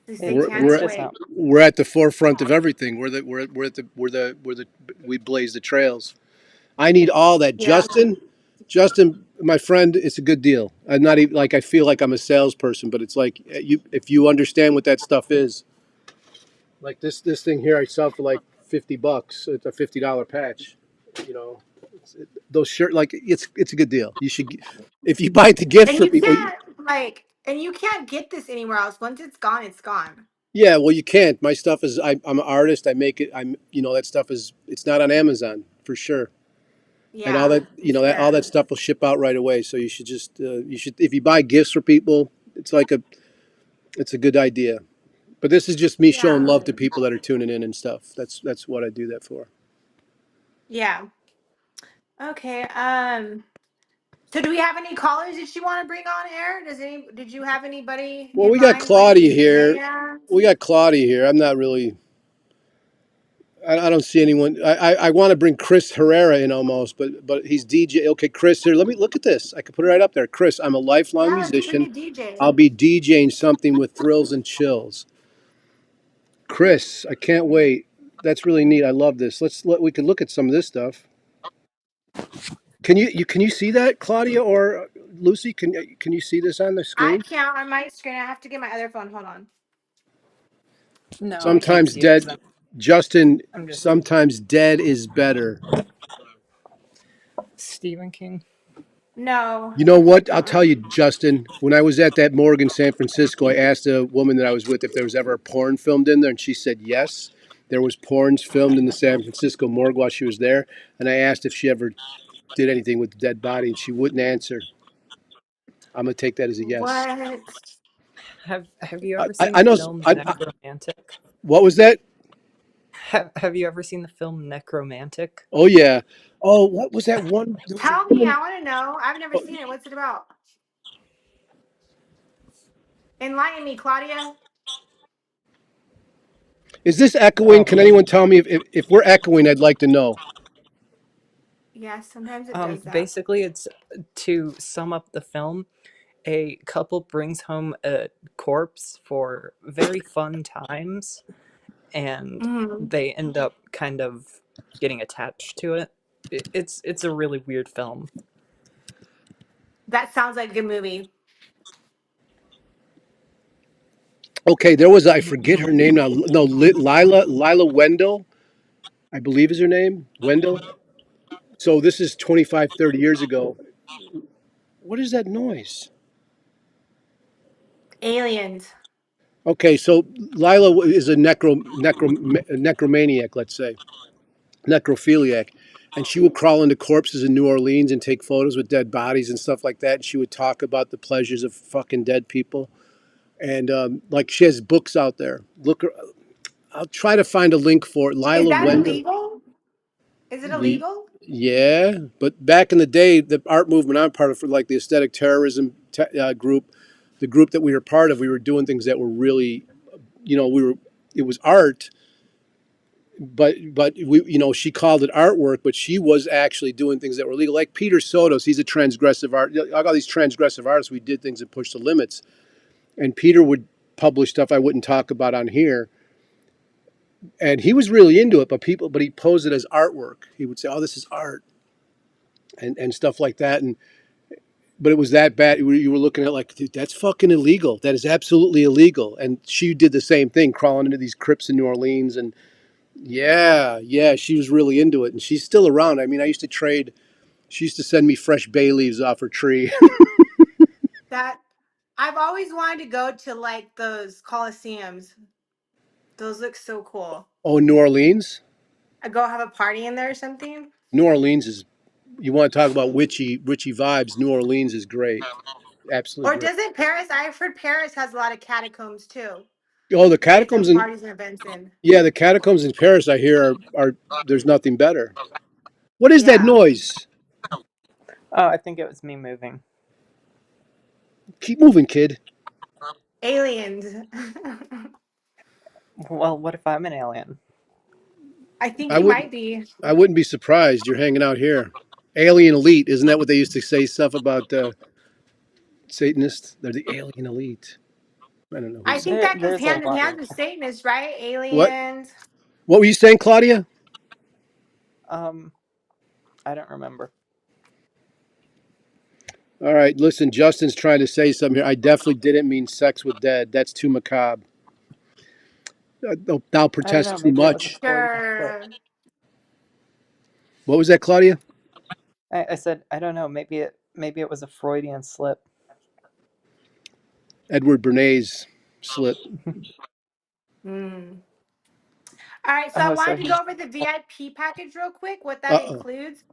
The It's satanic just way. not. We're at the forefront of everything. We blaze the trails. I need all that. Yeah. Justin, my friend, it's a good deal. I'm not even like I feel like I'm a salesperson, but it's like if you understand what that stuff is. Like this thing here, I sell for like $50. It's a $50 patch. You know, those shirt like it's a good deal. You should if you buy it to gift And for you people. can't get this anywhere else. Once it's gone, it's gone. Yeah, well, you can't. My stuff is I'm an artist. I make it. That stuff is it's not on Amazon for sure. And all Yeah, that it's that all rare. that stuff will ship out right away. So you should just you should if you buy gifts for people, it's a good idea. But this is just me showing Yeah. love to people that are tuning in and stuff. That's what I do that for. Yeah. Okay. So do we have any callers that you want to bring on air? Did you have anybody Well, in we got mind like Claudia here. Isaiah? We got Claudia here. I'm not really. I don't see anyone. I want to bring Chris Herrera in almost, but he's DJ. Okay, Chris, here. Let me look at this. I could put it right up there. Chris, I'm a lifelong Yeah, let's bring musician. a DJ. I'll be DJing something with thrills and chills. Chris, I can't wait. That's really neat. I love this. We can look at some of this stuff. Can you see that, Claudia or Lucy? Can you see this on the I screen? can't on my screen. I have to get my other phone. Hold on. No, I can't Sometimes see it because dead, Justin. I'm just Sometimes dead is better. Stephen King. No. You know what? I'll tell you, Justin. When I was at that morgue in San Francisco, I asked a woman that I was with if there was ever a porn filmed in there, and she said yes. There was porns filmed in the San Francisco morgue while she was there, and I asked if she ever did anything with the dead body, and she wouldn't answer. I'm gonna take that as a yes. What? Have you ever seen I the know. film Necromantic? What was that? Have you ever seen the film Necromantic? Oh yeah. Oh, what was that one? There was a Tell me. woman. I want to know. I've never seen it. What's it about? Enlighten me, Claudia. Is this echoing? Can Um, anyone tell me if we're echoing? I'd like to know. Yeah, sometimes it does that. Basically, it's to sum up the film. A couple brings home a corpse for very fun times, and Hmm. they end up kind of getting attached to it. It's a really weird film. That sounds like a good movie. Okay, there was I forget her name now. No, Lila Wendell, I believe is her name. Wendell. So this is 25, 30 years ago. What is that noise? Aliens. Okay, so Lila is a necromaniac, let's say, necrophiliac, and she would crawl into corpses in New Orleans and take photos with dead bodies and stuff like that. And she would talk about the pleasures of fucking dead people. And like she has books out there. I'll try to find a link for it. Is Lila that Wendell. illegal? Is it Ye- illegal? Yeah, but back in the day, the art movement I'm part of, for like the aesthetic terrorism group, the group that we were part of, we were doing things that were really, it was art, but we, she called it artwork, but she was actually doing things that were legal. Like Peter Sotos, he's a transgressive art. I got these transgressive artists. We did things that pushed the limits, and Peter would publish stuff I wouldn't talk about on here. And he was really into it, but he posed it as artwork. He would say, "Oh, this is art," and stuff like that. But it was that bad. You were looking at like, dude, that's fucking illegal. That is absolutely illegal. And she did the same thing, crawling into these crypts in New Orleans. And yeah, she was really into it. And she's still around. I mean, I used to trade. She used to send me fresh bay leaves off her tree. That I've always wanted to go to like those coliseums. Those look so cool. Oh, New Orleans. I go have a party in there or something. New Orleans is. You want to talk about witchy vibes? New Orleans is great. Absolutely Or great. doesn't Paris? I've heard Paris has a lot of catacombs too Oh, the that they throw catacombs in. parties and events in. Yeah, the catacombs in Paris, I hear, are there's nothing better. What is that Yeah. noise? Oh, I think it was me moving. Keep moving, kid. Aliens. Well, what if I'm an alien? I think I you wouldn't might be. I wouldn't be surprised. You're hanging out here. Alien elite, isn't that what they used to say stuff about Satanists? They're the alien elite. I don't know I who's think that goes There's a hand in lot hand of with Satanists, right? what. Aliens. What were you saying, Claudia? um, I don't remember. All right, listen. Justin's trying to say something here. I definitely didn't mean sex with dead. That's too macabre. Thou I don't protest know. too Maybe it was a much. Freudian slip. Sure. What was that, Claudia? I said I don't know. Maybe it was a Freudian slip. Edward Bernays slip. Hmm. All right, so I Oh, so wanted to go he's over the VIP package real quick, what that Uh-oh. includes.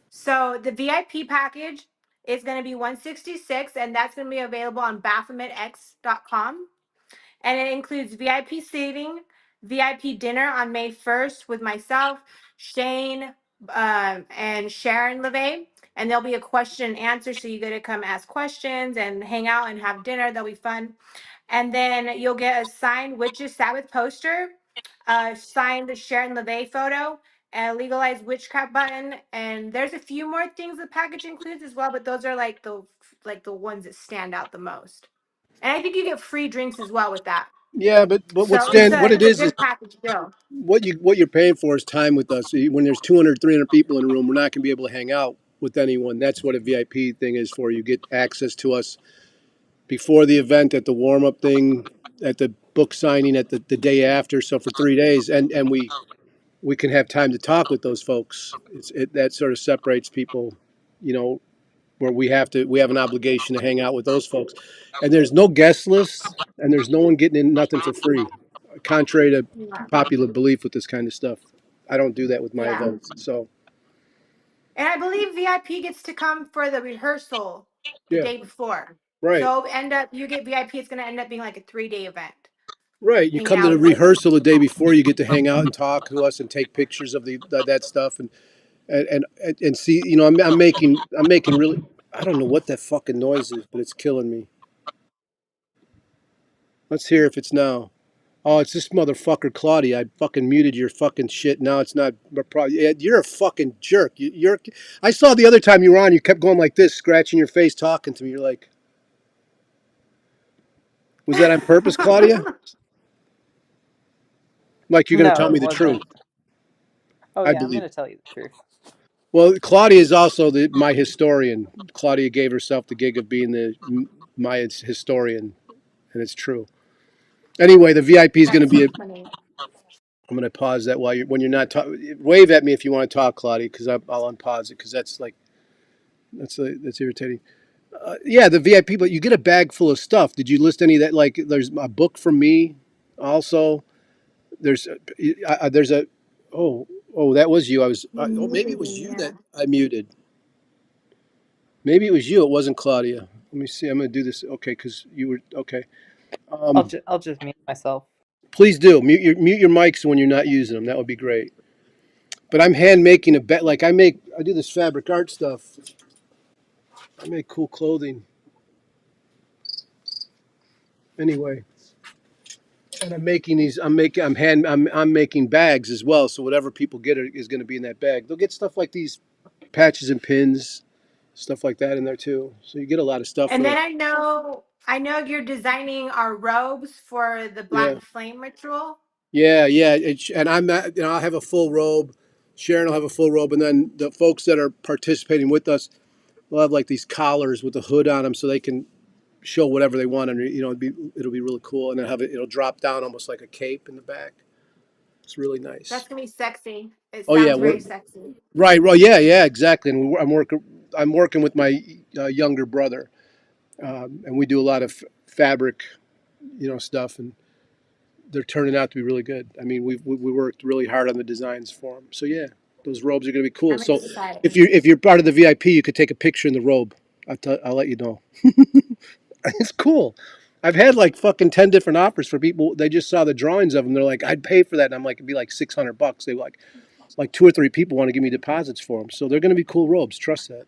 So the VIP package is going to be 166, and that's going to be available on baphometx.com. And it includes VIP seating, VIP dinner on May 1st with myself, Shane, and Sharon LaVey. And there'll be a question and answer, so you get to come ask questions and hang out and have dinner. That'll be fun. And then you'll get a signed Witches Sabbath poster, signed Sharon LaVey photo, a legalized witchcraft button, and there's a few more things the package includes as well, but those are like the ones that stand out the most. And I think you get free drinks as well with that. Yeah, but So what it it's a is good package deal. what you're paying for is time with us. When there's 200, 300 people in a room, we're not going to be able to hang out with anyone. That's what a VIP thing is for. You get access to us before the event, at the warm up thing, at the book signing, at the day after. So for 3 days, and we can have time to talk with those folks. That sort of separates people, you know, where we have an obligation to hang out with those folks. And there's no guest list, and there's no one getting in nothing for free, contrary to Yeah. popular belief with this kind of stuff. I don't do that with my Yeah. events. So And I believe VIP gets to come for the rehearsal the yeah, day before. right, So you get VIP, it's gonna end up being like a 3-day event. right. You Hanging come to out the with us. rehearsal the day before. You get to hang out and talk to us and take pictures of that stuff and see. You know, I'm making really. I don't know what that fucking noise is, but it's killing me. Let's hear if it's now. Oh, it's this motherfucker, Claudia. I fucking muted your fucking shit. Now it's not. You're a fucking jerk. You're. I saw the other time you were on. You kept going like this, scratching your face, talking to me. You're like, was that on purpose, Claudia? Like you're gonna No, tell it me the truth? wasn't. Oh I yeah, I'm believe. gonna tell you the truth. Well, Claudia is also my historian. Claudia gave herself the gig of being my historian, and it's true. Anyway, the VIP is going to That's be. so funny. I'm going to pause that when you're not talking. Wave at me if you want to talk, Claudia, because I'll unpause it because that's irritating. Yeah, the VIP, but you get a bag full of stuff. Did you list any of that? Like, there's a book from me. Also, there's a. Oh, that was you. Maybe it was you Yeah. that I muted. Maybe it was you. It wasn't Claudia. Let me see. I'm going to do this. Okay, because you were okay. I'll just mute myself. Please do mute your mics when you're not using them. That would be great. But I'm hand making a bet. Like I do this fabric art stuff. I make cool clothing. Anyway, and I'm making these. I'm making bags as well. So whatever people get is going to be in that bag. They'll get stuff like these patches and pins, stuff like that in there too. So you get a lot of stuff And for then I know you're designing our robes for the yeah. Black Flame ritual. Yeah. And I'll have a full robe. Sharon will have a full robe, and then the folks that are participating with us will have like these collars with a hood on them, so they can show whatever they want, and it'll be really cool, and it'll drop down almost like a cape in the back. It's really That's nice. gonna be sexy. It Oh yeah, sounds very sexy. right. Well, yeah, exactly. And I'm working with my younger brother, and we do a lot of fabric, stuff, and they're turning out to be really good. I mean, we worked really hard on the designs for them. So yeah, those robes are going to be cool. I'm So excited. if you're part of the VIP, you could take a picture in the robe. I'll let you know. It's cool. I've had like fucking 10 different offers for people. They just saw the drawings of them. They're like, I'd pay for that. And I'm like, it'd be like $600. They like 2 or 3 people want to give me deposits for them. So they're going to be cool robes. Trust that.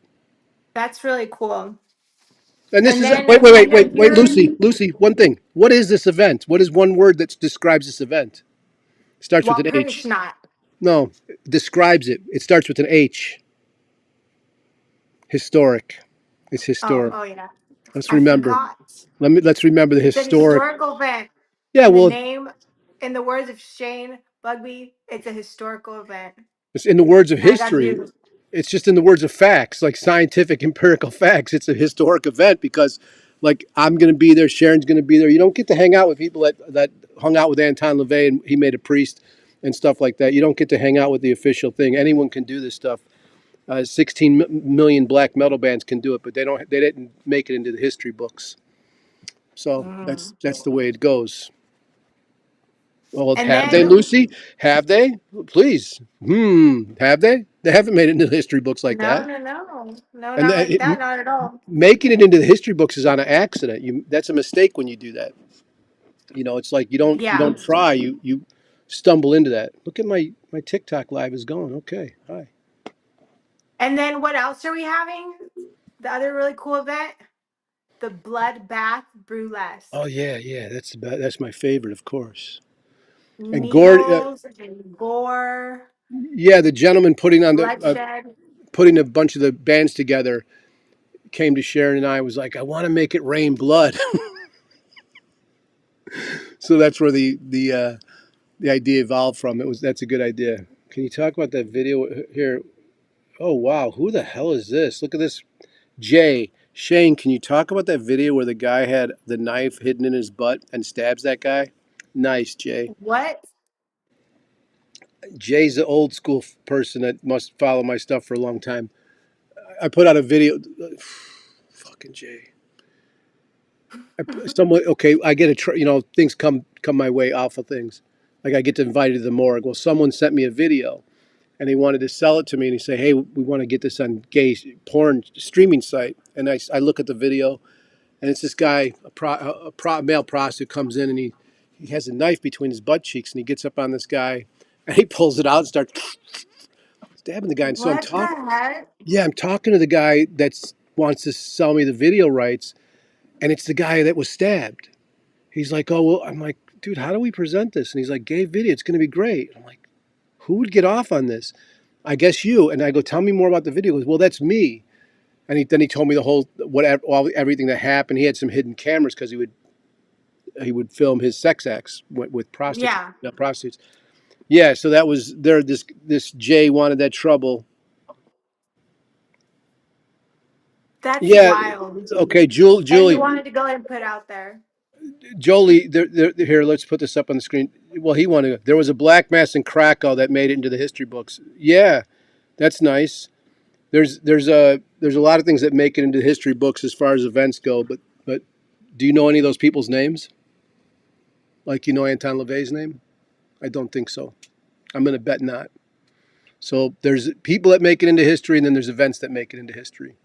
That's really cool. And this And is then wait, Lucy. One thing. What is this event? What is one word that describes this event? Starts with an H. Walpurgis not. No, describes it. It starts with an H. Historic. It's historic. Oh yeah. Let's I remember. forgot. Let's remember the It's a historic. historical event. Yeah, In the well, name, in the words of Shane Bugbee, it's a historical event. it's in the words of And I got history. you. It's just in the words of facts, like scientific, empirical facts. It's a historic event because, like, I'm going to be there. Sharon's going to be there. You don't get to hang out with people that hung out with Anton LaVey and he made a priest and stuff like that. You don't get to hang out with the official thing. Anyone can do this stuff. 16 million black metal bands can do it, but they didn't make it into the history books. So that's the way it goes. Well, And have they, then Lucy? Have they? Please. Have they? They haven't made it into the history books like that. no, And not like that, not at all. making it into the history books is on an accident. That's a mistake when you do that. You know, it's like you Yeah. don't try, you stumble into that. Look at my TikTok live is going. Okay, hi. And then what else are we having? The other really cool event, the Bloodbath Oh Burlesque. yeah, that's my favorite, of course. And Gord, Needles and gore, yeah, the gentleman bloodshed. putting a bunch of the bands together came to Sharon and I was like, I want to make it rain blood. So that's where the idea evolved from. That's a good idea. Can you talk about that video here? Oh wow, who the hell is this? Look at this, Jay. Shane, can you talk about that video where the guy had the knife hidden in his butt and stabs that guy? Nice, Jay. What? Jay's the old school person that must follow my stuff for a long time. I put out a video. Fucking Jay. Okay, I get things come my way, awful things. Like I get invited to the morgue. Well, someone sent me a video, and he wanted to sell it to me, and he said, "Hey, we want to get this on gay porn streaming site." And I look at the video, and it's this guy, male prostitute, comes in, and he has a knife between his butt cheeks, and he gets up on this guy, and he pulls it out and starts stabbing the guy. And so What the heck? I'm talking to the guy that wants to sell me the video rights, and it's the guy that was stabbed. He's like, "Oh well," I'm like, "Dude, how do we present this?" And he's like, "Gay video, it's going to be great." I'm like, "Who would get off on this?" I guess you. And I go, "Tell me more about the video." He goes, "Well, that's me." And then he told me the whole everything that happened. He had some hidden cameras because he would film his sex acts with Yeah, prostitutes. Yeah, so that was there. This Jay wanted that trouble. that's Yeah. wild. Okay, And you Julie, wanted to go ahead and put out there. Jolie. Here, let's put this up on the screen. Well, he wanted. There was a black mass in Krakow that made it into the history books. Yeah, that's nice. There's a lot of things that make it into history books as far as events go. But do you know any of those people's names? Like you know Anton LaVey's name? I don't think so. I'm going to bet not. So there's people that make it into history, and then there's events that make it into history.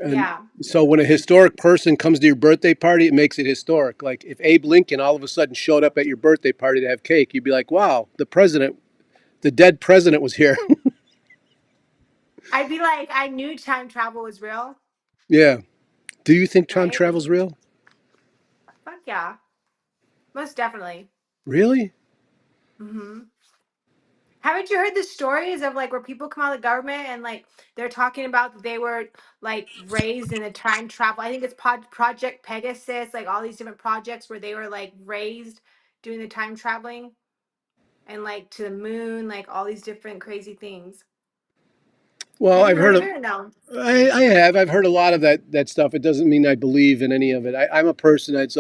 And Yeah. so when a historic person comes to your birthday party, it makes it historic. Like if Abe Lincoln all of a sudden showed up at your birthday party to have cake, you'd be like, wow, the dead president was here. I'd be like, I knew time travel was real, Yeah. Do you think time right? travel's real? Fuck yeah. Most definitely. Really? Hmm. Haven't you heard the stories of like where people come out of the government and like they're talking about that they were like raised in a time travel? I think it's Project Pegasus, like all these different projects where they were like raised doing the time traveling and like to the moon, like all these different crazy things. Well, Have you I've heard heard of of. it or no? I have. I've heard a lot of that stuff. It doesn't mean I believe in any of it. I'm a person that's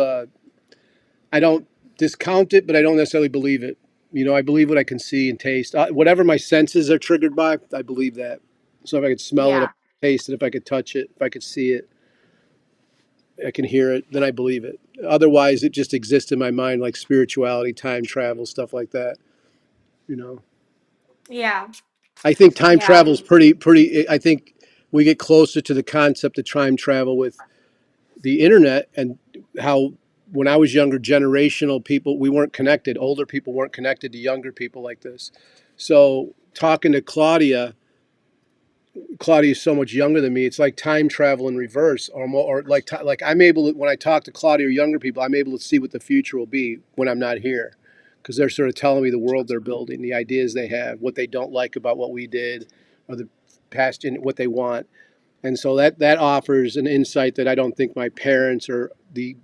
I don't discount it, but I don't necessarily believe it. You know, I believe what I can see and taste. Whatever my senses are triggered by, I believe that. So if I could smell it, if Yeah. I could taste it, if I could touch it, if I could see it, I can hear it, then I believe it. Otherwise, it just exists in my mind like spirituality, time travel, stuff like that. You know, Yeah. I think time Yeah. travel is pretty. I think we get closer to the concept of time travel with the internet and how when I was younger, generational people, we weren't connected. Older people weren't connected to younger people like this. So talking to Claudia's so much younger than me. It's like time travel in reverse, or like I'm able to, when I talk to Claudia or younger people, I'm able to see what the future will be when I'm not here, because they're sort of telling me the world they're building, the ideas they have, what they don't like about what we did, or the past, and what they want. And so that offers an insight that I don't think my parents or the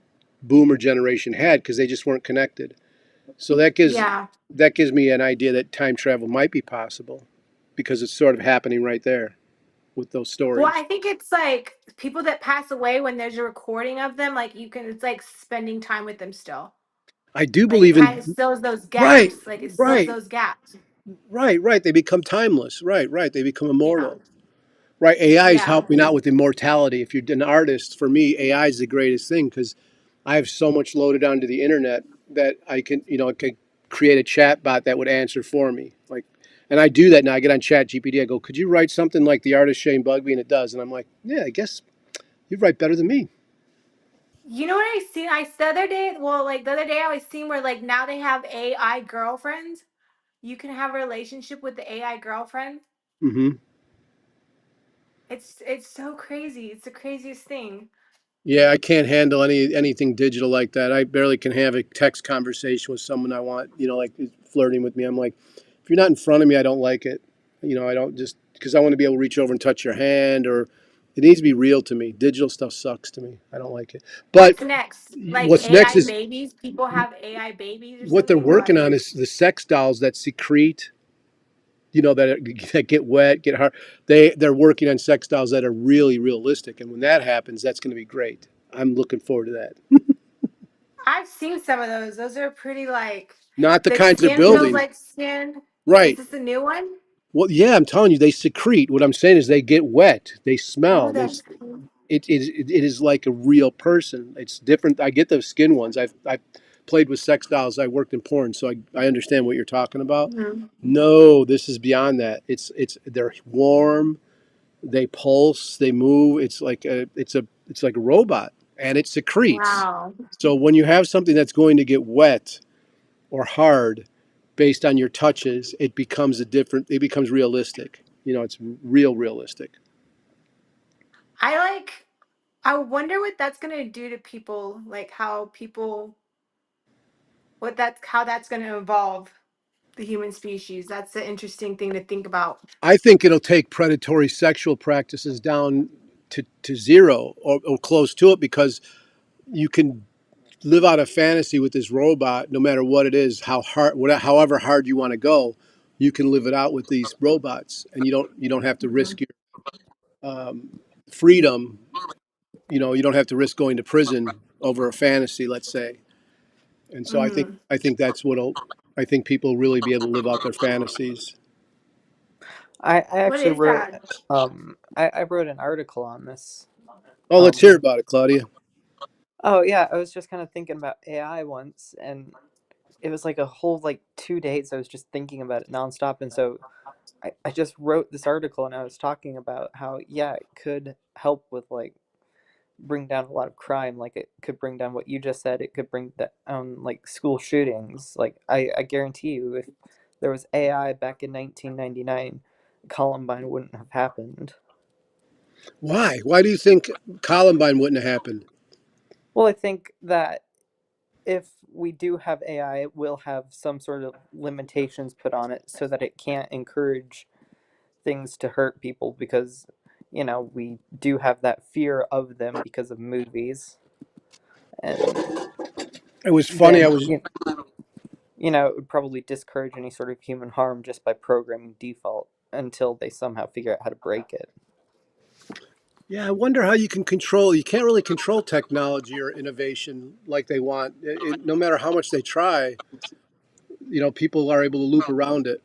boomer generation had because they just weren't connected. So Yeah. that gives me an idea that time travel might be possible because it's sort of happening right there with those Well, stories. I think it's like people that pass away when there's a recording of them, like you can, it's like spending time with them still. I do Like it believe kind of in fills those right, gaps. Like it fills right, those gaps. right. They become timeless. Right. They become Yeah. immortal. Right. AI is Yeah. helping out with immortality. If you're an artist, for me, AI is the greatest thing because I have so much loaded onto the internet that I can create a chat bot that would answer for me. Like, and I do that now. I get on Chat GPT. I go, could you write something like the artist Shane Bugbee? And it does. And I'm like, yeah, I guess you write better than me. You know what I seen? The other day, well, like the other day I was seeing where like now they have AI girlfriends. You can have a relationship with the AI girlfriend. Mm-hmm. It's so crazy. It's the craziest thing. Yeah, I can't handle anything digital like that. I barely can have a text conversation with someone I want, like flirting with me. I'm like, if you're not in front of me, I don't like it. I don't just because I want to be able to reach over and touch your hand, or it needs to be real to me. Digital stuff sucks to me. I don't like it. But What's next? Like what's next AI is babies? People have AI babies or what they're something? working What? on is the sex dolls that secrete, that get wet, get hard. They're working on sex dolls that are really realistic, and when that happens, that's going to be great. I'm looking forward to that. I've seen some of those. Those are pretty like Not the the kinds they're skin feels building. like skin. Is Right. this a new one? Well, yeah, I'm telling you, they secrete. What I'm saying is they get wet. They Oh, smell. that's cool. It is like a real person. It's different. I get the skin ones. I've played with sex dolls. I worked in porn, so I understand what you're talking about. Mhm. No, this is beyond that. They're warm. They pulse. They move. It's like a robot, and it secretes. Wow. So when you have something that's going to get wet or hard based on your touches, it becomes realistic. It's realistic. I like I wonder what that's gonna do to people, like how people how that's gonna evolve the human species. That's an interesting thing to think about. I think it'll take predatory sexual practices down to zero or close to it because you can live out a fantasy with this robot no matter what it is, however hard you want to go, you can live it out with these robots and you don't have to risk your freedom. You don't have to risk going to prison over a fantasy, let's say. And so I think Hmm. I think that's what'll I think people really be able to live out their fantasies. I What actually is wrote that? I wrote an article on this. Oh, let's hear Um about it, Claudia. oh yeah, I was just kind of thinking about AI once, and it was like a whole like 2 days I was just thinking about it nonstop, and so I just wrote this article and I was talking about how yeah, it could help with like bring down a lot of crime. Like it could bring down what you just said. It could bring down like school shootings. Like I guarantee you, if there was AI back in 1999, Columbine wouldn't have happened. Why? Why do you think Columbine wouldn't have happened? Well, I think that if we do have AI, it will have some sort of limitations put on it so that it can't encourage things to hurt people because, we do have that fear of them because of movies. And It was funny. then, it would probably discourage any sort of human harm just by programming default until they somehow figure out how to break it. Yeah, I wonder how you can control. You can't really control technology or innovation like they want. No matter how much they try, people are able to loop around it.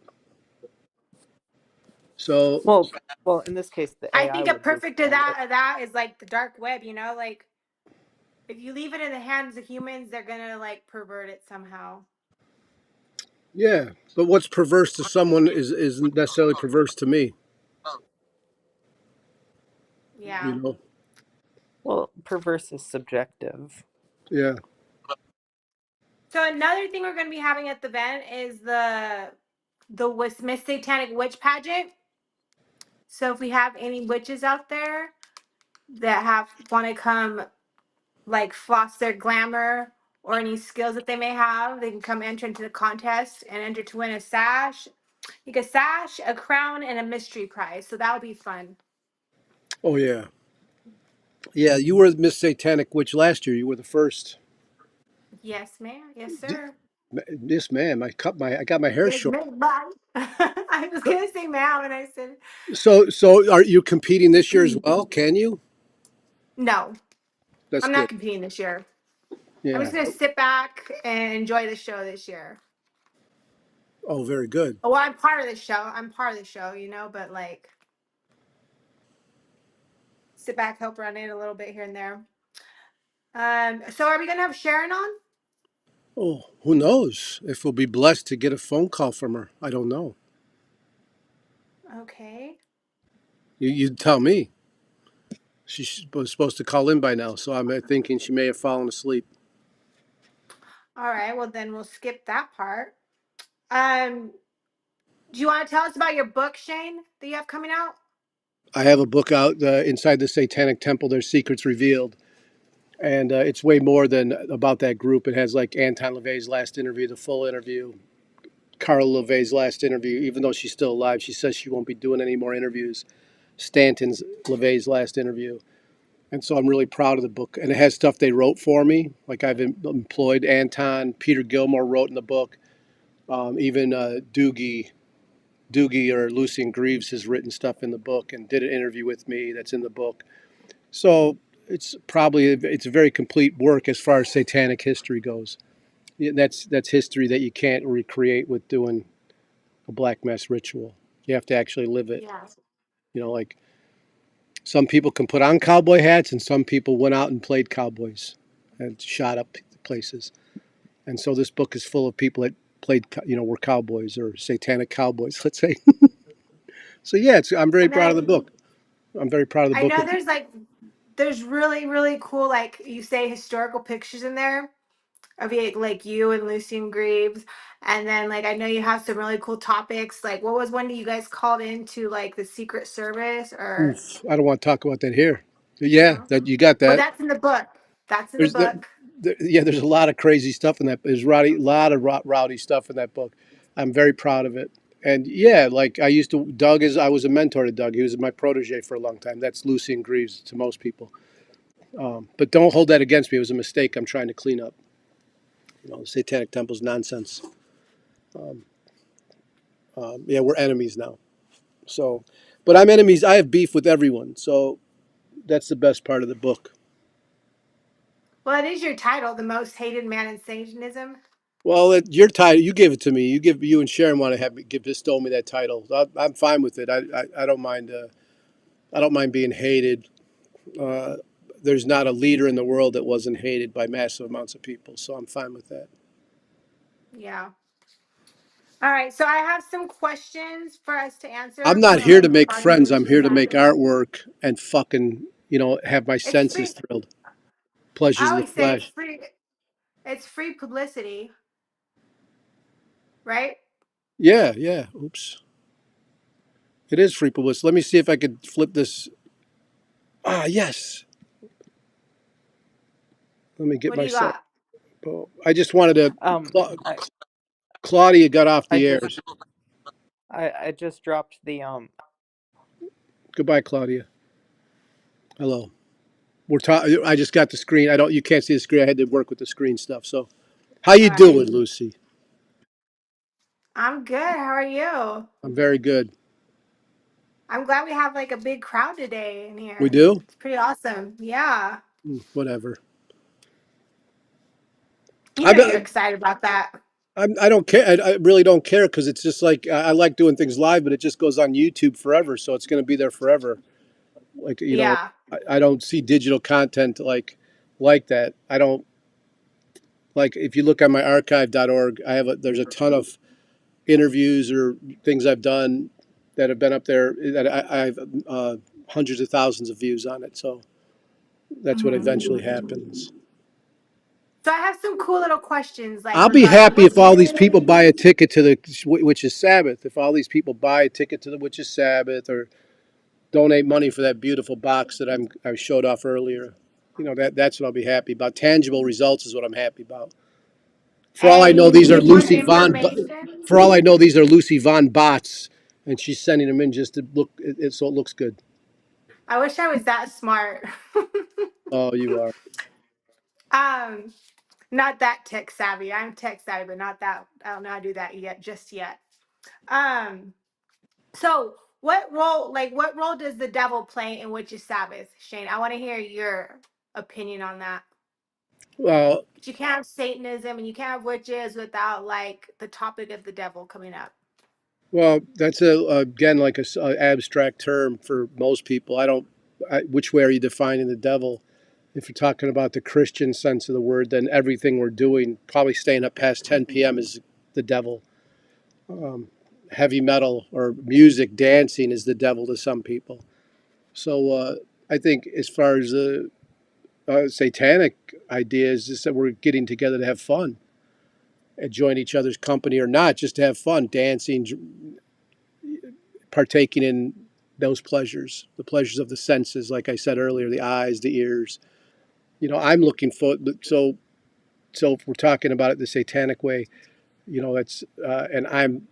So, Well, in this case, the I AI think a would loop perfect of around it. that is like the dark web, like if you leave it in the hands of humans, they're gonna like pervert it somehow. yeah, but what's perverse to someone isn't necessarily perverse to me. You Yeah. know? Well, perverse is subjective. Yeah. So another thing we're gonna be having at the event is the Miss Satanic Witch pageant. So if we have any witches out there that want to come like floss their glamour or any skills that they may have, they can come enter into the contest and enter to win a sash. You get a sash, a crown, and a mystery prize. So that'll be fun. Oh yeah. Yeah, you were Miss Satanic Witch last year. You were the first. Yes, ma'am. Yes, D- sir. Yes, ma'am. I got my hair Yes, short. ma'am. Bye. I was gonna say ma'am, and I said So are you competing this year as well? Can you? no. That's I'm not good. competing this year. I'm Yeah. just gonna sit back and enjoy the show this year. Oh, very good. Oh, well, I'm part of the show. I'm part of the show, but like sit back, help run it a little bit here and there. So are we gonna have Sharon on? Oh, who knows if we'll be blessed to get a phone call from her? I don't know. Okay. You tell me. She's supposed to call in by now, so I'm thinking she may have fallen asleep. All right, well then we'll skip that part. Do you want to tell us about your book, Shane, that you have coming out? I have a book out, Inside the Satanic Temple, Their Secrets Revealed. And it's way more than about that group. It has like Anton LaVey's last interview, the full interview, Carla LaVey's last interview. Even though she's still alive, she says she won't be doing any more interviews. Stanton's LaVey's last interview. And so I'm really proud of the book. And it has stuff they wrote for me. Like I've employed Anton, Peter Gilmore wrote in the book. Even Doogie or Lucian Greaves has written stuff in the book and did an interview with me that's in the book. So it's a very complete work as far as satanic history goes. Yeah, that's history that you can't recreate with doing a black mass ritual. You have to actually live it. Yeah. Like some people can put on cowboy hats, and some people went out and played cowboys and shot up places. And so this book is full of people that played, were cowboys or satanic cowboys, let's say. So yeah, I'm very And proud of the then book. I'm very proud of the I book. know there's really, really cool, like you say, historical pictures in there of like you and Lucian Greaves. And then like I know you have some really cool topics. Like what was one that you guys called into like the Secret Service or Oof, I don't want to talk about that here. But yeah, no? that you got Well, that. that's in the book. That's in the There's book. there's a lot of crazy stuff in that. There's rowdy stuff in that book. I'm very proud of it. And yeah, like I was a mentor to Doug. He was my protege for a long time. That's Lucian Greaves to most people. But don't hold that against me. It was a mistake I'm trying to clean up. The Satanic Temple's nonsense. Yeah, we're enemies now. So, but I'm enemies. I have beef with everyone. So that's the best part of the book. Well, it is your title, The Most Hated Man in Satanism. Well, your title, you gave it to me. You and Sharon want to bestow me that title. I'm fine with it. I don't mind. I don't mind being hated. Uh, there's not a leader in the world that wasn't hated by massive amounts of people, so I'm fine with that. Yeah. All right. So I have some questions for us to I'm answer not for here like to make regarding the friends. I'm Witches here to make Sabbath. artwork and fucking have my It's senses free. thrilled. Pleasures I of the always say it's flesh. free. It's free publicity, right? Yeah, yeah. Oops. It is free publicity. Let me see if I could flip this. Ah, yes. Let me get What do you myself. got? Oh, I just wanted to. Cla- I Claudia got off I the just airs. I just dropped the Goodbye, Claudia. Hello. I just got the screen. I don't. You can't see the screen. I had to work with the screen stuff. So, how All you right. doing, Lucy? I'm good. How are you? I'm very good. I'm glad we have like a big crowd today in We here. do. It's pretty awesome. Yeah. Whatever. You I'm know you're not. excited about that. I don't care. I really don't care because it's just like I like doing things live, but it just goes on YouTube forever, so it's going to be there forever. Like Yeah. I don't see digital content like that. I don't like if you look on my archive.org, there's a ton of interviews or things I've done that have been up there that I have hundreds of thousands of views on it. So that's what Hmm. eventually happens. So I have some cool little questions like I'll be regarding happy if all witches. these people buy a ticket to the Witches Sabbath. If all these people buy a ticket to the Witches Sabbath or donate money for that beautiful box that I showed off earlier, that's what I'll be happy about. Tangible results is what I'm happy about. For all I And know, you these are need more Lucy Von. information. For all I know, these are Lucy Von bots, and she's sending them in just to look so it looks good. I wish I was that smart. Oh, you are. um, not that tech savvy. I'm tech savvy, but not that. I don't know how to do that yet, just yet. Um, so what role does the devil play in Witches Sabbath, Shane? I want to hear your opinion on that. Well, But you can't have Satanism and you can't have witches without like the topic of the devil coming up. that's again like a abstract term for most people. I don't. Which way are you defining the devil? If you're talking about the Christian sense of the word, then everything we're doing, probably staying up past 10 p.m., is the devil. Um, Heavy metal or music, dancing is the devil to some people. So I think as far as the satanic idea is just that we're getting together to have fun and join each other's company or not, just to have fun, dancing, partaking in those pleasures, the pleasures of the senses, like I said earlier, the eyes, the ears. I'm looking for so if we're talking about it the satanic way, it's and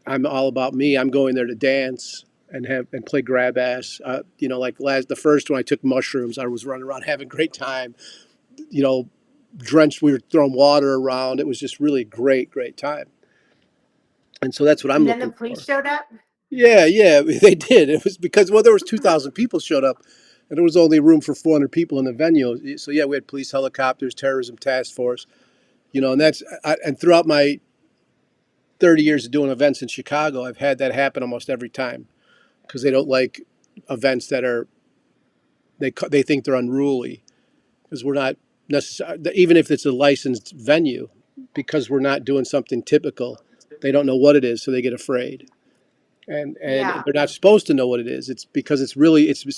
I'm all about me. I'm going there to dance and play grab ass. Like the first one I took mushrooms, I was running around having a great time. You know, drenched. We were throwing water around. It was just really great time. And so that's what I'm And then the looking police for. showed up. Yeah, they did. It was because there was 2,000 people showed up, and there was only room for 400 people in the venue. So yeah, we had police helicopters, terrorism task force. And and throughout my 30 years of doing events in Chicago, I've had that happen almost every time because they don't like events that are they think they're unruly because we're not necessarily, even if it's a licensed venue, because we're not doing something typical. They don't know what it is, so they get afraid. And Yeah. they're not supposed to know what it is. It's because it's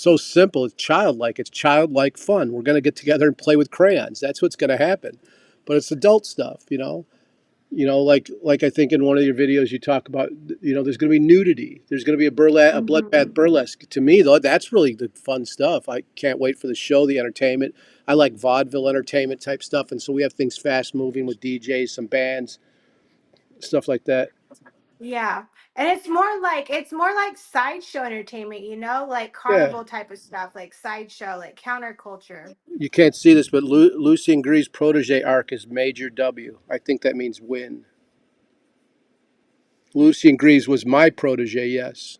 so simple. It's childlike. It's childlike fun. We're going to get together and play with crayons. That's what's going to happen. But it's adult stuff. Like I think in one of your videos you talk about, there's going to be nudity. There's going to be a bloodbath burlesque. To me, though, that's really the fun stuff. I can't wait for the show, the entertainment. I like vaudeville entertainment type stuff, and so we have things fast moving with DJs, some bands, stuff like that. Yeah. And it's more like sideshow entertainment, like Yeah. carnival type of stuff, like sideshow, like counterculture. You can't see this, but Lucy and Gree's protege arc is Major W. I think that means win. Lucy and Grease was my protege, yes.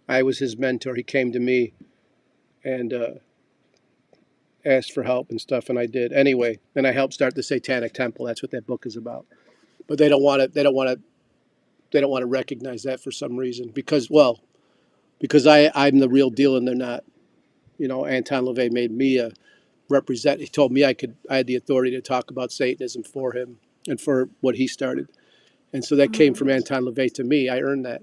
I was his mentor. He came to me and asked for help and stuff, and I did. Anyway, and I helped start the Satanic Temple. That's what that book is about. But they don't want to. They don't want to. They don't want to recognize that for some reason because I'm the real deal and they're not. Anton LaVey made me a represent. He told me I had the authority to talk about Satanism for him and for what he started. And so that came from Anton LaVey to me. I earned that.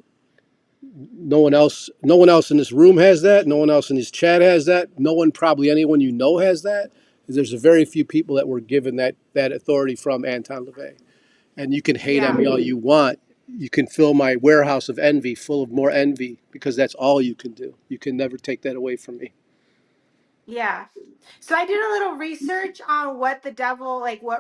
No one else in this room has that. No one else in this chat has that. No one, probably anyone has that. There's a very few people that were given that authority from Anton LaVey. And you can hate on Yeah. me all you want. You can fill my warehouse of envy full of more envy because that's all you can do. You can never take that away from me. Yeah. So I did a little research on what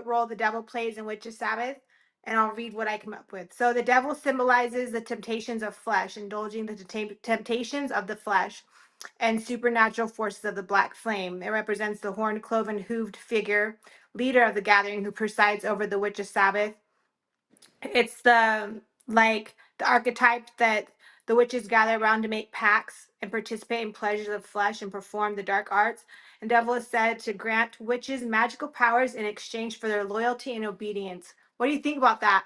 role the devil plays in Witches Sabbath, and I'll read what I come up with. So the devil symbolizes the temptations of flesh, indulging the temptations of the flesh and supernatural forces of the black flame. It represents the horned, cloven, hooved figure, leader of the gathering who presides over the Witches Sabbath. It's the archetype that the witches gather around to make pacts and participate in pleasures of flesh and perform the dark arts. And devil is said to grant witches magical powers in exchange for their loyalty and obedience. What do you think about that?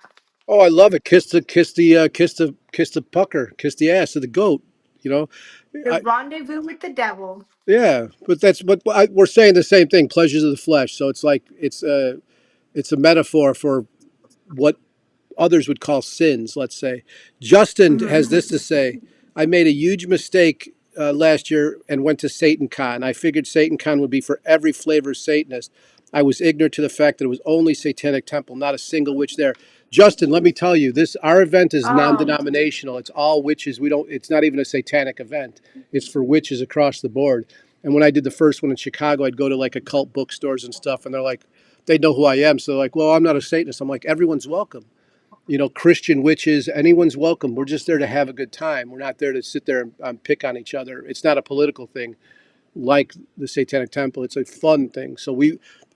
Oh, I love it. Kiss the pucker, kiss the ass of the goat. You know, The I, rendezvous with the devil. yeah. We're saying the same thing. Pleasures of the flesh. So it's like it's a metaphor for what others would call sins, let's say. Justin has this to say: I made a huge mistake last year and went to SatanCon. I figured SatanCon would be for every flavor of Satanist. I was ignorant to the fact that it was only Satanic Temple, not a single witch there. Justin, let me tell you, our event is Oh, non-denominational. It's all witches. It's not even a satanic event. It's for witches across the board. And when I did the first one in Chicago, I'd go to like occult bookstores and stuff, and they know who I am. So they're like, well, I'm not a Satanist. I'm like, everyone's welcome. Christian witches, anyone's welcome. We're just there to have a good time. We're not there to sit there and pick on each other. It's not a political thing like the Satanic Temple. It's a fun thing.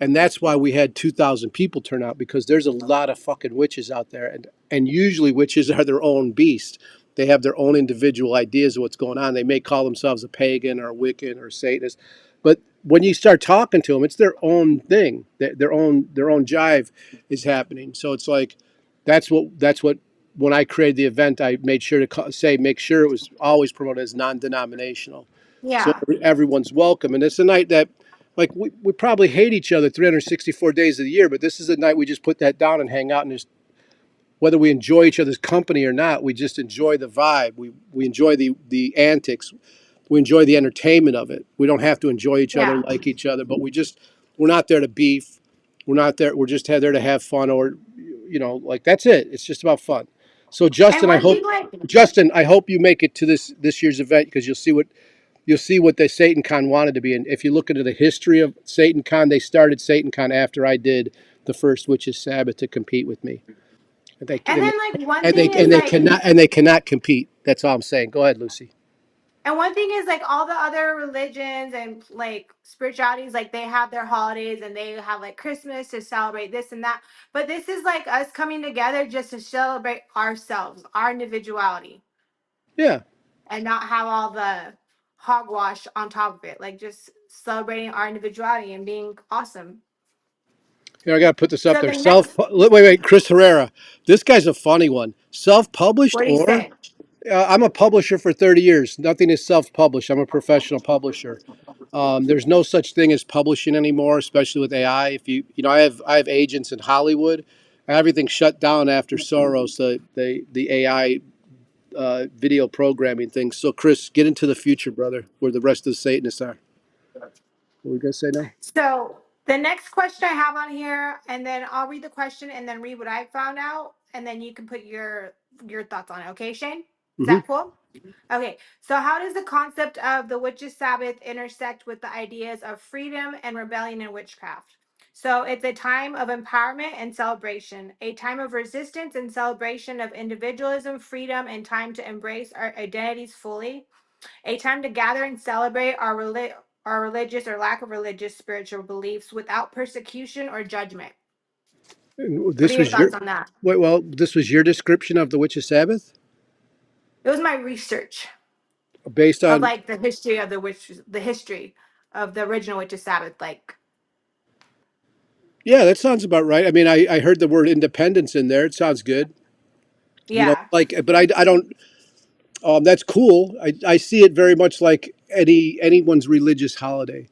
And that's why we had 2,000 people turn out, because there's a lot of fucking witches out there. And usually witches are their own beast. They have their own individual ideas of what's going on. They may call themselves a pagan or a Wiccan or a Satanist. But when you start talking to them, it's their own thing. Their own jive is happening. So it's like, that's what when I created the event, I made sure to make sure it was always promoted as non-denominational, so yeah. everyone's welcome. And it's a night that, like, we probably hate each other 364 days of the year, but this is a night we just put that down and hang out, and just, whether we enjoy each other's company or not, we just enjoy the vibe. We enjoy the antics. We enjoy the entertainment of it. We don't have to enjoy each other, Yeah. like each other, but we're not there to beef. We're not there. We're just there to have fun, or like that's it. It's just about fun. So And Justin, one thing, like, I hope you make it to this year's event, because you'll see what the Satan Con wanted to be. And if you look into the history of Satan Con, they started Satan Con after I did the first Witches Sabbath to compete with me. And they and and then like one and they thing is and they like, cannot compete. That's all I'm saying. Go ahead, Lucy. and one thing is like all the other religions and like spiritualities, like they have their holidays and they have like Christmas to celebrate this and that. But this is like us coming together just to celebrate ourselves, our individuality, Yeah. and not have all the hogwash on top of it. Like just celebrating our individuality and being awesome. Here, I got to put this up So there. the next, Wait, Chris Herrera. This guy's a funny one. Self-published, what do you or say? I'm a publisher for 30 years. Nothing is self-published. I'm a professional publisher. There's no such thing as publishing anymore, especially with AI. If I have agents in Hollywood. Everything shut down after Soros, the AI video programming thing. So, Chris, get into the future, brother, where the rest of the Satanists are. What were we gonna say now? So the next question I have on here, and then I'll read the question and then read what I found out, and then you can put your thoughts on it. Okay, Shane? Is Mm-hmm. that cool? Okay. So how does the concept of the Witches Sabbath intersect with the ideas of freedom and rebellion in witchcraft? So it's a time of empowerment and celebration, a time of resistance and celebration of individualism, freedom, and time to embrace our identities fully, a time to gather and celebrate our religious or lack of religious spiritual beliefs without persecution or judgment. What are This your was your thoughts on that? Wait. Well, this was your description of the Witches Sabbath, It was my research based of on. like the history of the original Witches Sabbath. Like, Yeah, that sounds about right. I mean, I heard the word independence in there. It sounds good. yeah. But I don't. That's cool. I see it very much like anyone's religious holiday.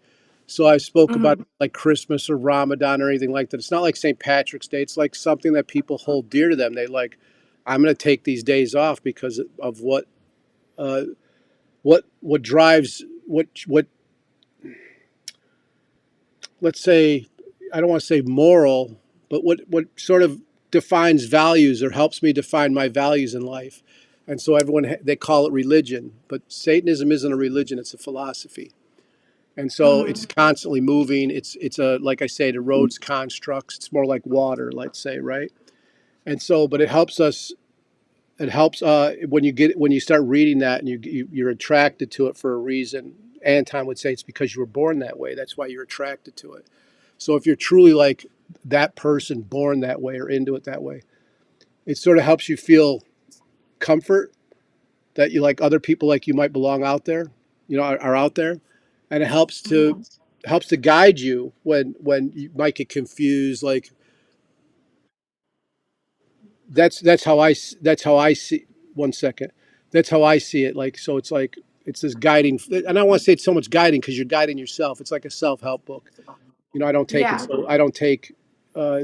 So I spoke about Hmm. like Christmas or Ramadan or anything like that. It's not like St. Patrick's Day. It's like something that people hold dear to them. They like, I'm going to take these days off because of uh, what drives what let's say, I don't want to say moral, but what sort of defines values or helps me define my values in life. And so they call it religion, but Satanism isn't a religion; it's a philosophy. And so Hmm. it's constantly moving. It's a, like I say, it erodes constructs. It's more like water, let's say, right? And so, but it helps us. It helps when you start reading that and you're attracted to it for a reason. Anton would say it's because you were born that way. That's why you're attracted to it. So if you're truly like that person, born that way or into it that way, it sort of helps you feel comfort that you like other people like you might belong out there, are out there, and it helps to guide you when you might get confused. Like that's how I see. One second, that's how I see it. Like so, it's like it's this guiding, and I don't want to say it's so much guiding because you're guiding yourself. It's like a self-help book. I don't take it. Yeah. So I don't take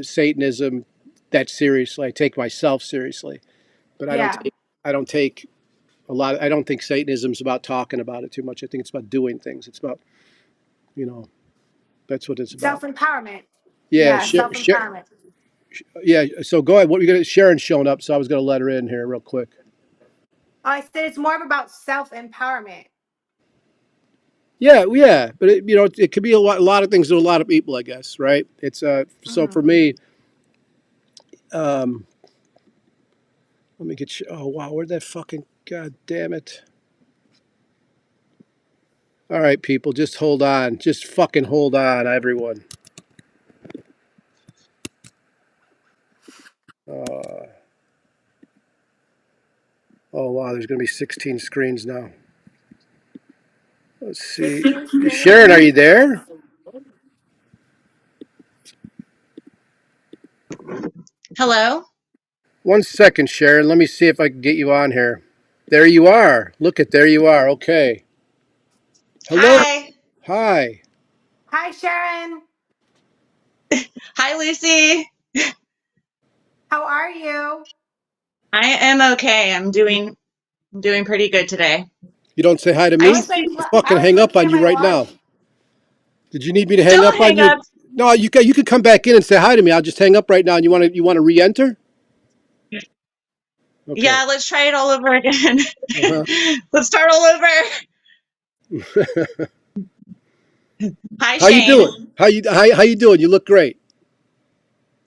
Satanism that seriously. I take myself seriously, but Yeah. I don't take a lot. I don't think Satanism's about talking about it too much. I think it's about doing things. It's about you know that's what it's Self about. empowerment. Yeah, Yeah. Self share. empowerment. Yeah. So go ahead. What we gonna? Sharon's showing up, so I was gonna let her in here real quick. I said it's more about self empowerment. Yeah, yeah, but it could be a lot of things to a lot of people, I guess, right? It's so Hmm. for me, um, let me get you. Oh wow, where'd that fucking god damn it? All right, people, just hold on. Just fucking hold on, everyone. Uh, oh, wow, there's going to be 16 screens now. Let's see. 16 Sharon, screens. are you there? Hello? One second, Sharon. Let me see if I can get you on here. There you are. There you are. Okay. Hello. Hi. Hi. Hi, Sharon. Hi, Lucy. How are you? I am okay. I'm doing pretty good today. You don't say hi to I me? see. I'll fucking I was hang up looking on at you my right watch. now. Did you need me to hang Don't up on hang you? up. No, you could come back in and say hi to me. I'll just hang up right now. And you want to re-enter? Okay. Yeah, let's try it all over again. Uh-huh. Let's start all over. Hi, How you doing? Shane. How you doing? You look great.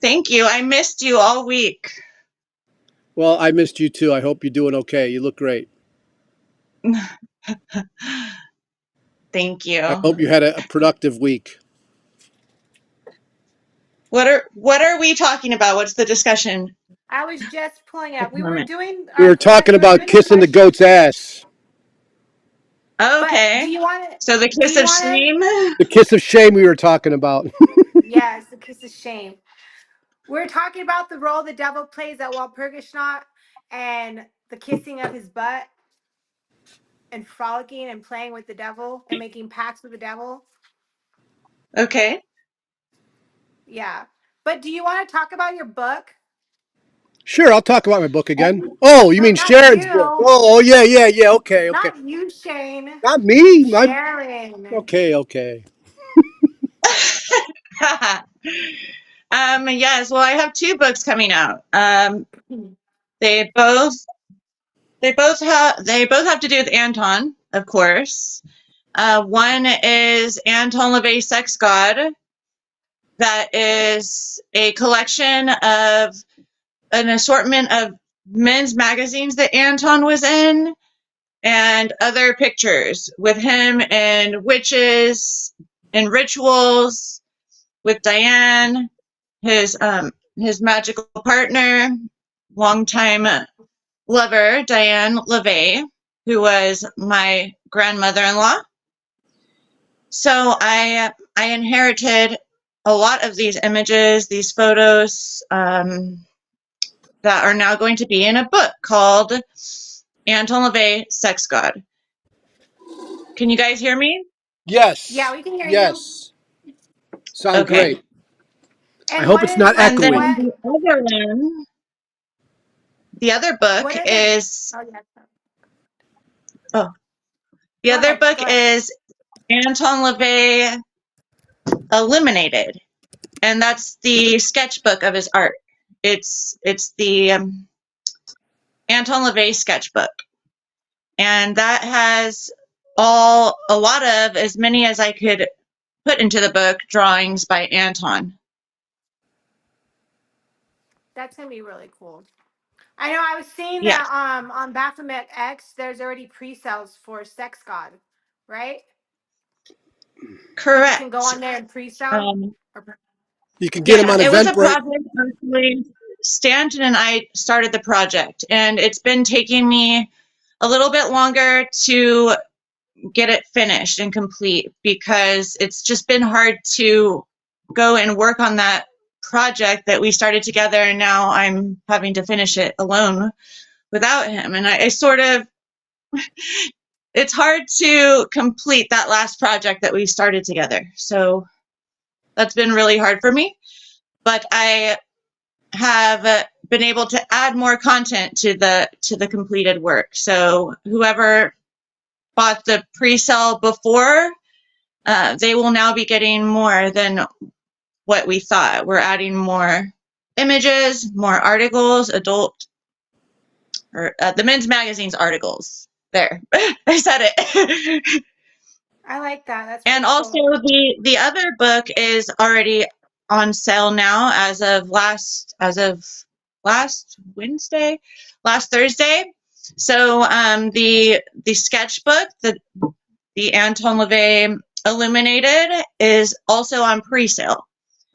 Thank you. I missed you all week. Well, I missed you too. I hope you're doing okay. You look great. Thank I you. hope you had a productive week. What are we talking about? What's the discussion I was just pulling at up. the We were moment? doing We our were talking we were about doing the kissing the question. goat's ass. But do Okay. you want to? So the Do kiss you of want to? shame. The kiss of shame we were talking about. Yes, the kiss of shame. We're talking about the role the devil plays at Walpurgis and the kissing of his butt and frolicking and playing with the devil and making pacts with the devil. Okay. Yeah. But do you want to talk about your book? Sure, I'll talk about my book again. Oh, you No, mean not Sharon's book? you. Oh, yeah. Okay. Not you, Shane. Not me. Sharon. Okay. Yes, well, I have two books coming out. They both have to do with Anton, of course. One is Anton LaVey, Sex God. That is a collection of an assortment of men's magazines that Anton was in and other pictures with him and witches and rituals with Diane, his magical partner, longtime lover, Diane LaVey, who was my grandmother-in-law. So I inherited a lot of these images, these photos, that are now going to be in a book called Anton LaVey, Sex God. Can you guys hear me? Yeah, Yes. we can hear you. Yes. Sound Okay. great. I And hope what it's is not like And then echoey. what the other book what is it? is, Oh yeah. the Go other ahead. book Go ahead. is Anton LaVey Illuminated, and that's the sketchbook of his art. It's the Anton LaVey sketchbook, and that has a lot of, as many as I could put into the book, drawings by Anton. That's gonna be really cool. I know I was seeing Yes, that on Baphomet X there's already pre-sales for Sex God, right? People can go correct. on there and pre-sell. Um, Or- You can get them yeah, on it was a Eventbrite. project. Actually, Stanton and I started the project, and it's been taking me a little bit longer to get it finished and complete because it's just been hard to go and work on that project that we started together, and now I'm having to finish it alone without him. And I sort of, it's hard to complete that last project that we started together. So that's been really hard for me. But I have been able to add more content to the completed work. So whoever bought the pre-sale before, they will now be getting more than what we thought. We're adding more images, more articles, the men's magazine's articles. There, I said it. I like that. That's And pretty also cool. the other book is already on sale now as of last Wednesday, last Thursday. So the sketchbook, the Anton LaVey Illuminated, is also on pre-sale,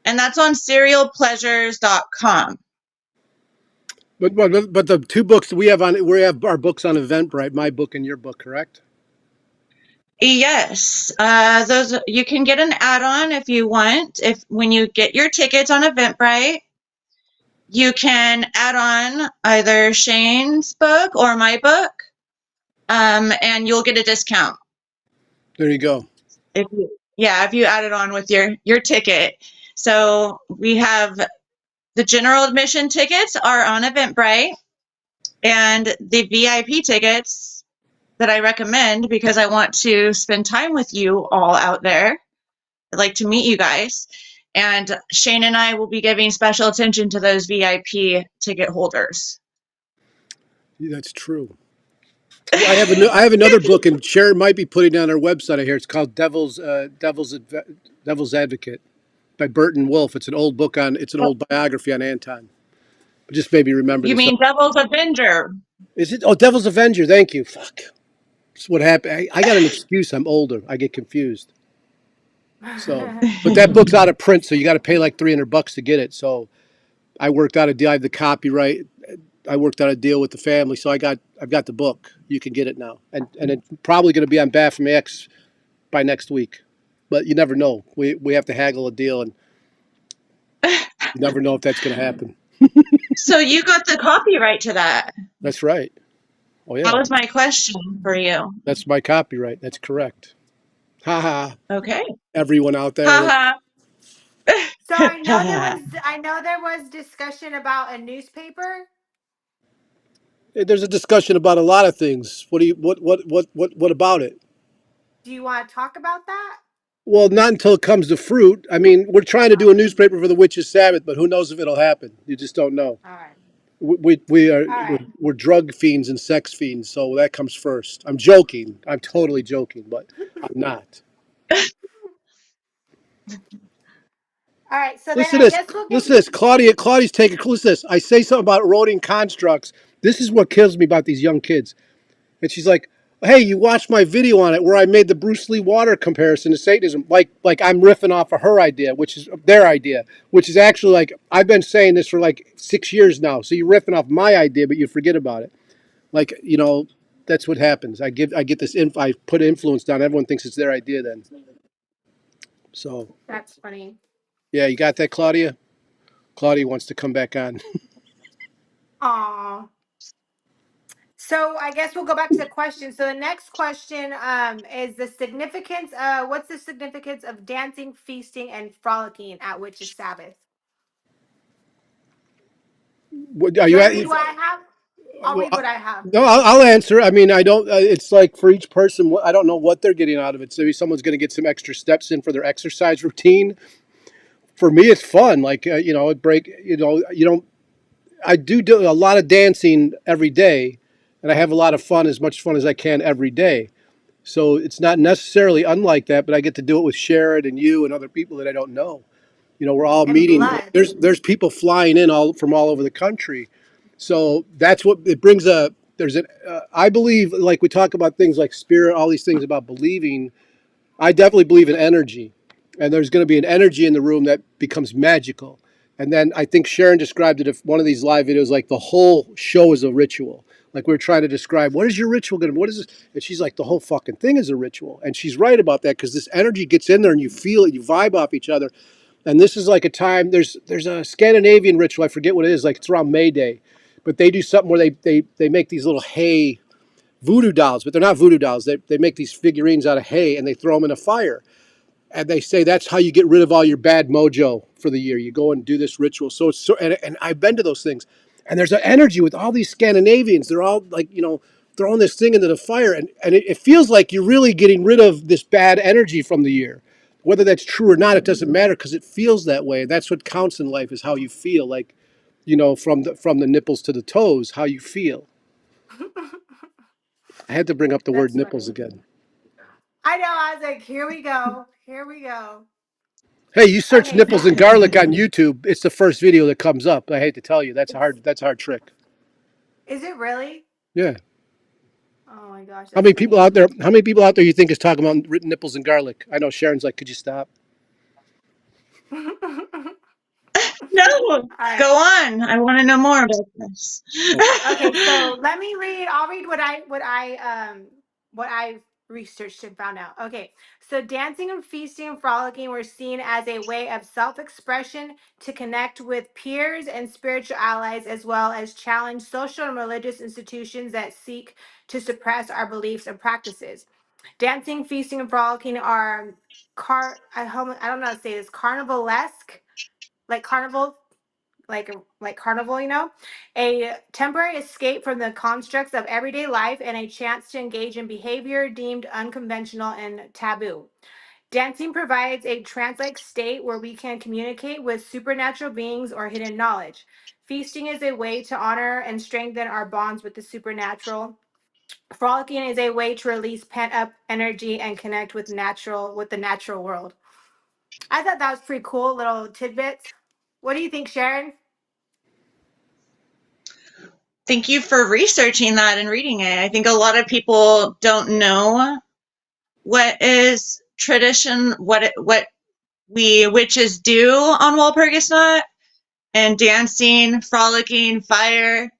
and that's on serialpleasures.com. But the two books we have our books on Eventbrite, my book and your book, correct? Yes, those you can get an add-on if you want. If when you get your tickets on Eventbrite, you can add on either Shane's book or my book, and you'll get a discount. There you go. If you add it on with your ticket. So we have the general admission tickets are on Eventbrite, and the VIP tickets that I recommend because I want to spend time with you all out there. I'd like to meet you guys. And Shane and I will be giving special attention to those VIP ticket holders. That's true. Well, I have another book, and Sharon might be putting it on our website. I hear it's called Devil's Advocate by Burton Wolfe. It's an old book it's an old biography on Anton. But just maybe remember You this. mean Devil's Avenger? Is it? Oh, Devil's Avenger. Thank you. Fuck. That's what happened. I got an excuse. I'm older. I get confused. So, but that book's out of print, so you got to pay like $300 to get it. So, I worked out a deal. I have the copyright. I worked out a deal with the family, so I've got the book. You can get it now, and it's probably going to be on Baphomet by next week. But you never know. We have to haggle a deal, and you never know if that's going to happen. So you got the copyright to that. That's right. Oh yeah. That was my question for you. That's my copyright. That's correct. Ha ha. Okay. Everyone out there. Ha ha. So I know there was discussion about a newspaper. There's a discussion about a lot of things. What about it? Do you want to talk about that? Well, not until it comes to fruit. I mean, we're trying to do a newspaper for the Witches Sabbath, but who knows if it'll happen? You just don't know. All right. We're drug fiends and sex fiends, so that comes first. I'm joking. I'm totally joking, but I'm not. All right. So Listen then to I this. guess we'll Listen to this. Claudia's taking. Listen to this. I say something about eroding constructs. This is what kills me about these young kids. And she's like, "Hey, you watched my video on it where I made the Bruce Lee water comparison to Satanism. Like I'm riffing off of her idea, which is their idea, which is actually like I've been saying this for like 6 years now. So you're riffing off my idea, but you forget about it. Like that's what happens. I get this. I put influence down. Everyone thinks it's their idea then. So that's funny. yeah, you got that, Claudia. Claudia wants to come back on. Aw. So I guess we'll go back to the question. So the next question is the significance. What's the significance of dancing, feasting, and frolicking at Witches Sabbath? What, are You you want to at? read what I have? I'll read what I have. No, I'll answer. I mean, I don't. It's like for each person, I don't know what they're getting out of it. So maybe someone's going to get some extra steps in for their exercise routine. For me, it's fun. Like it break. You don't. I do a lot of dancing every day, and I have a lot of fun, as much fun as I can every day. So it's not necessarily unlike that, but I get to do it with Sharon and you and other people that I don't know. We're all And meeting. blood. There's people flying in from all over the country. So that's what it brings I believe, like we talk about things like spirit, all these things about believing. I definitely believe in energy, and there's going to be an energy in the room that becomes magical. And then I think Sharon described it, if one of these live videos, like the whole show is a ritual. Like we were trying to describe, what is your ritual going to be? What is this? And she's like, the whole fucking thing is a ritual. And she's right about that, because this energy gets in there and you feel it, you vibe off each other. And this is like a time, there's a Scandinavian ritual, I forget what it is, like it's around May Day. But they do something where they make these little hay voodoo dolls, but they're not voodoo dolls. They make these figurines out of hay and they throw them in a fire. And they say that's how you get rid of all your bad mojo for the year. You go and do this ritual. So it's and I've been to those things. And there's an energy with all these Scandinavians. They're all like, throwing this thing into the fire. And it feels like you're really getting rid of this bad energy from the year. Whether that's true or not, it doesn't matter, because it feels that way. That's what counts in life, is how you feel. Like, from the nipples to the toes, how you feel. I had to bring up the word That's nipples funny. again. I know. I was like, here we go. Here we go. Hey, you search Okay. nipples and garlic on YouTube, it's the first video that comes up. I hate to tell you, that's a hard trick. Is it really? Yeah. Oh my gosh. How many people out there? How many people out there you think is talking about written nipples and garlic? I know Sharon's like, could you stop? No, right. Go on. I want to know more about this. Okay, so let me read. I'll read what I researched and found out. Okay, so dancing and feasting and frolicking were seen as a way of self-expression to connect with peers and spiritual allies, as well as challenge social and religious institutions that seek to suppress our beliefs and practices. Dancing, feasting, and frolicking are I don't know how to say this, carnivalesque, like carnival like carnival, you know, a temporary escape from the constructs of everyday life and a chance to engage in behavior deemed unconventional and taboo. Dancing provides a trance-like state where we can communicate with supernatural beings or hidden knowledge. Feasting is a way to honor and strengthen our bonds with the supernatural. Frolicking is a way to release pent-up energy and connect with the natural world. I thought that was pretty cool, little tidbits. What do you think, Sharon? Thank you for researching that and reading it. I think a lot of people don't know what is tradition, what we witches do on Walpurgis night, and dancing, frolicking, fire,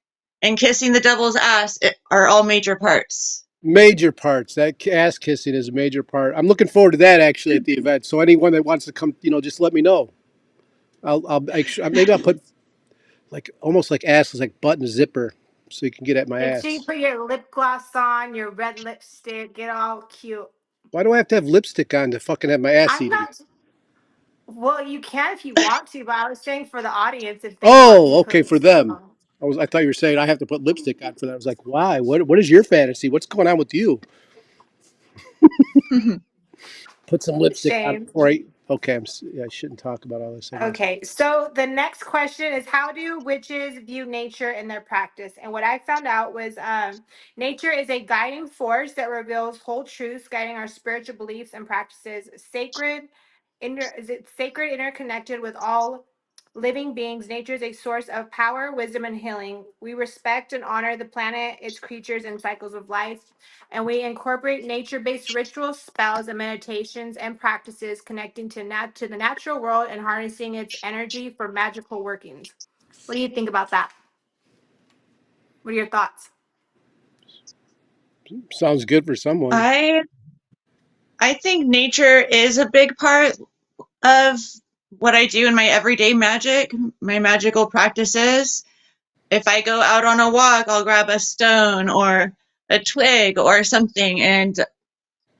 and kissing the devil's ass are all major parts. Major parts. That ass kissing is a major part. I'm looking forward to that actually at the event. So anyone that wants to come, just let me know. I'll make sure, maybe I'll put like almost like ass is like button zipper, so you can get at my Make sure you ass. put your lip gloss on, your red lipstick, get all cute. Why do I have to have lipstick on to fucking have my ass I'm eaten? not. Well, you can if you want to, but I was saying for the audience if they want to Oh, put okay, for lipstick them. on. I thought you were saying I have to put lipstick on for that. I was like, why? What is your fantasy? What's going on with you? Put some lipstick on Shame. before I. Okay, yeah, I shouldn't talk about all this, I guess. Okay, so the next question is how do witches view nature in their practice? And what I found out was nature is a guiding force that reveals whole truths, guiding our spiritual beliefs and practices. Is it sacred, interconnected with all living beings? Nature is a source of power, wisdom, and healing. We respect and honor the planet, its creatures, and cycles of life. And we incorporate nature-based rituals, spells, and meditations and practices connecting to the natural world and harnessing its energy for magical workings. What do you think about that? What are your thoughts? Sounds good for someone. I think nature is a big part of what I do in my everyday magic, my magical practices. If I go out on a walk, I'll grab a stone or a twig or something and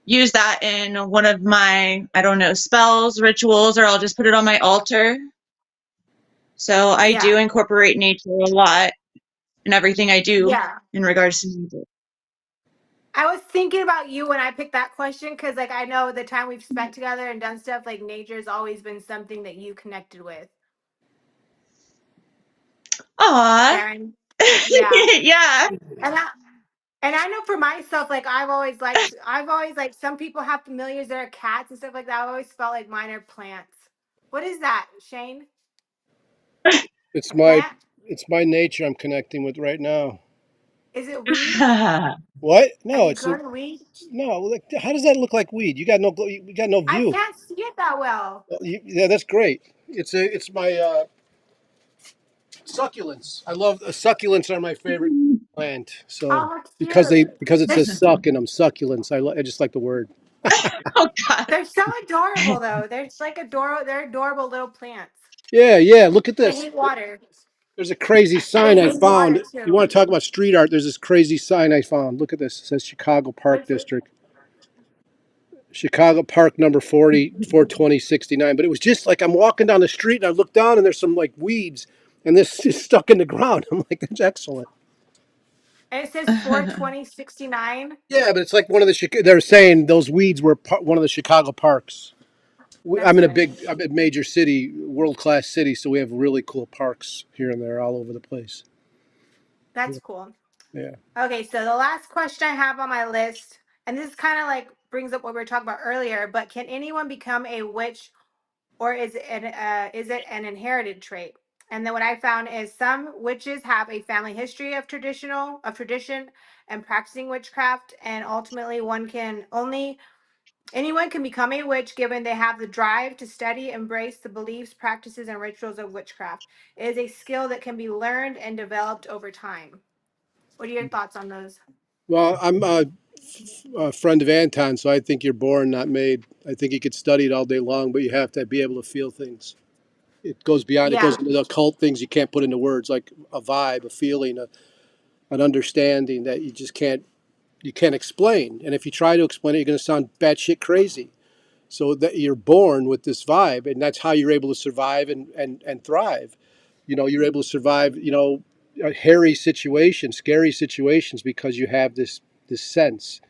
use that in one of my, I don't know, spells, rituals, or I'll just put it on my altar. So I do Yeah. incorporate nature a lot in everything I do Yeah. in regards to music. I was thinking about you when I picked that question because, like, I know the time we've spent together and done stuff, like, nature's always been something that you connected with. Aw. Sharon. Yeah. Yeah. And I know for myself, like I've always like some people have familiars that are cats and stuff like that. I've always felt like mine are plants. What is that, Shane? It's A my plant? it's my nature I'm connecting with right now. Is it weed? What? Are No, you it's a growing weed? no. Like, how does that look like weed? You got no I view. can't see it that well. Well, yeah, that's great. It's my succulents. I love succulents are my favorite plant. So Oh, cute. because it They're says suck and I'm succulents. I just like the word. Oh God. they're so adorable though. They're like adorable. They're adorable little plants. Yeah, yeah. Look at They this. hate water. There's a crazy They sign I hate water found. You too. want to talk about street art? There's this crazy sign I found. Look at this. It says Chicago Park What's it? District. Chicago Park number 40, 42069. But it was just like I'm walking down the street and I look down and there's some like weeds and this is stuck in the ground. I'm like, that's excellent. And it says 42069. Yeah, but it's like one of the, they're saying those weeds were one of the Chicago parks. That's nice. I'm in a major city, world class city, so we have really cool parks here and there all over the place. That's cool. Yeah. Okay, so the last question I have on my list, and this kind of like brings up what we were talking about earlier, but can anyone become a witch or is it an inherited trait? And then what I found is some witches have a family history of tradition and practicing witchcraft, and ultimately anyone can become a witch given they have the drive to study, embrace the beliefs, practices, and rituals of witchcraft. It is a skill that can be learned and developed over time. What are your thoughts on those? Well, I'm a friend of Anton, so I think you're born, not made. I think you could study it all day long, but you have to be able to feel things. It goes beyond, it goes Yeah, into the occult things you can't put into words, like a vibe, a feeling, an understanding that you can't explain. And if you try to explain it, you're going to sound batshit crazy. So that you're born with this vibe, and that's how you're able to survive and thrive. You're able to survive, hairy situations, scary situations because you have this sense.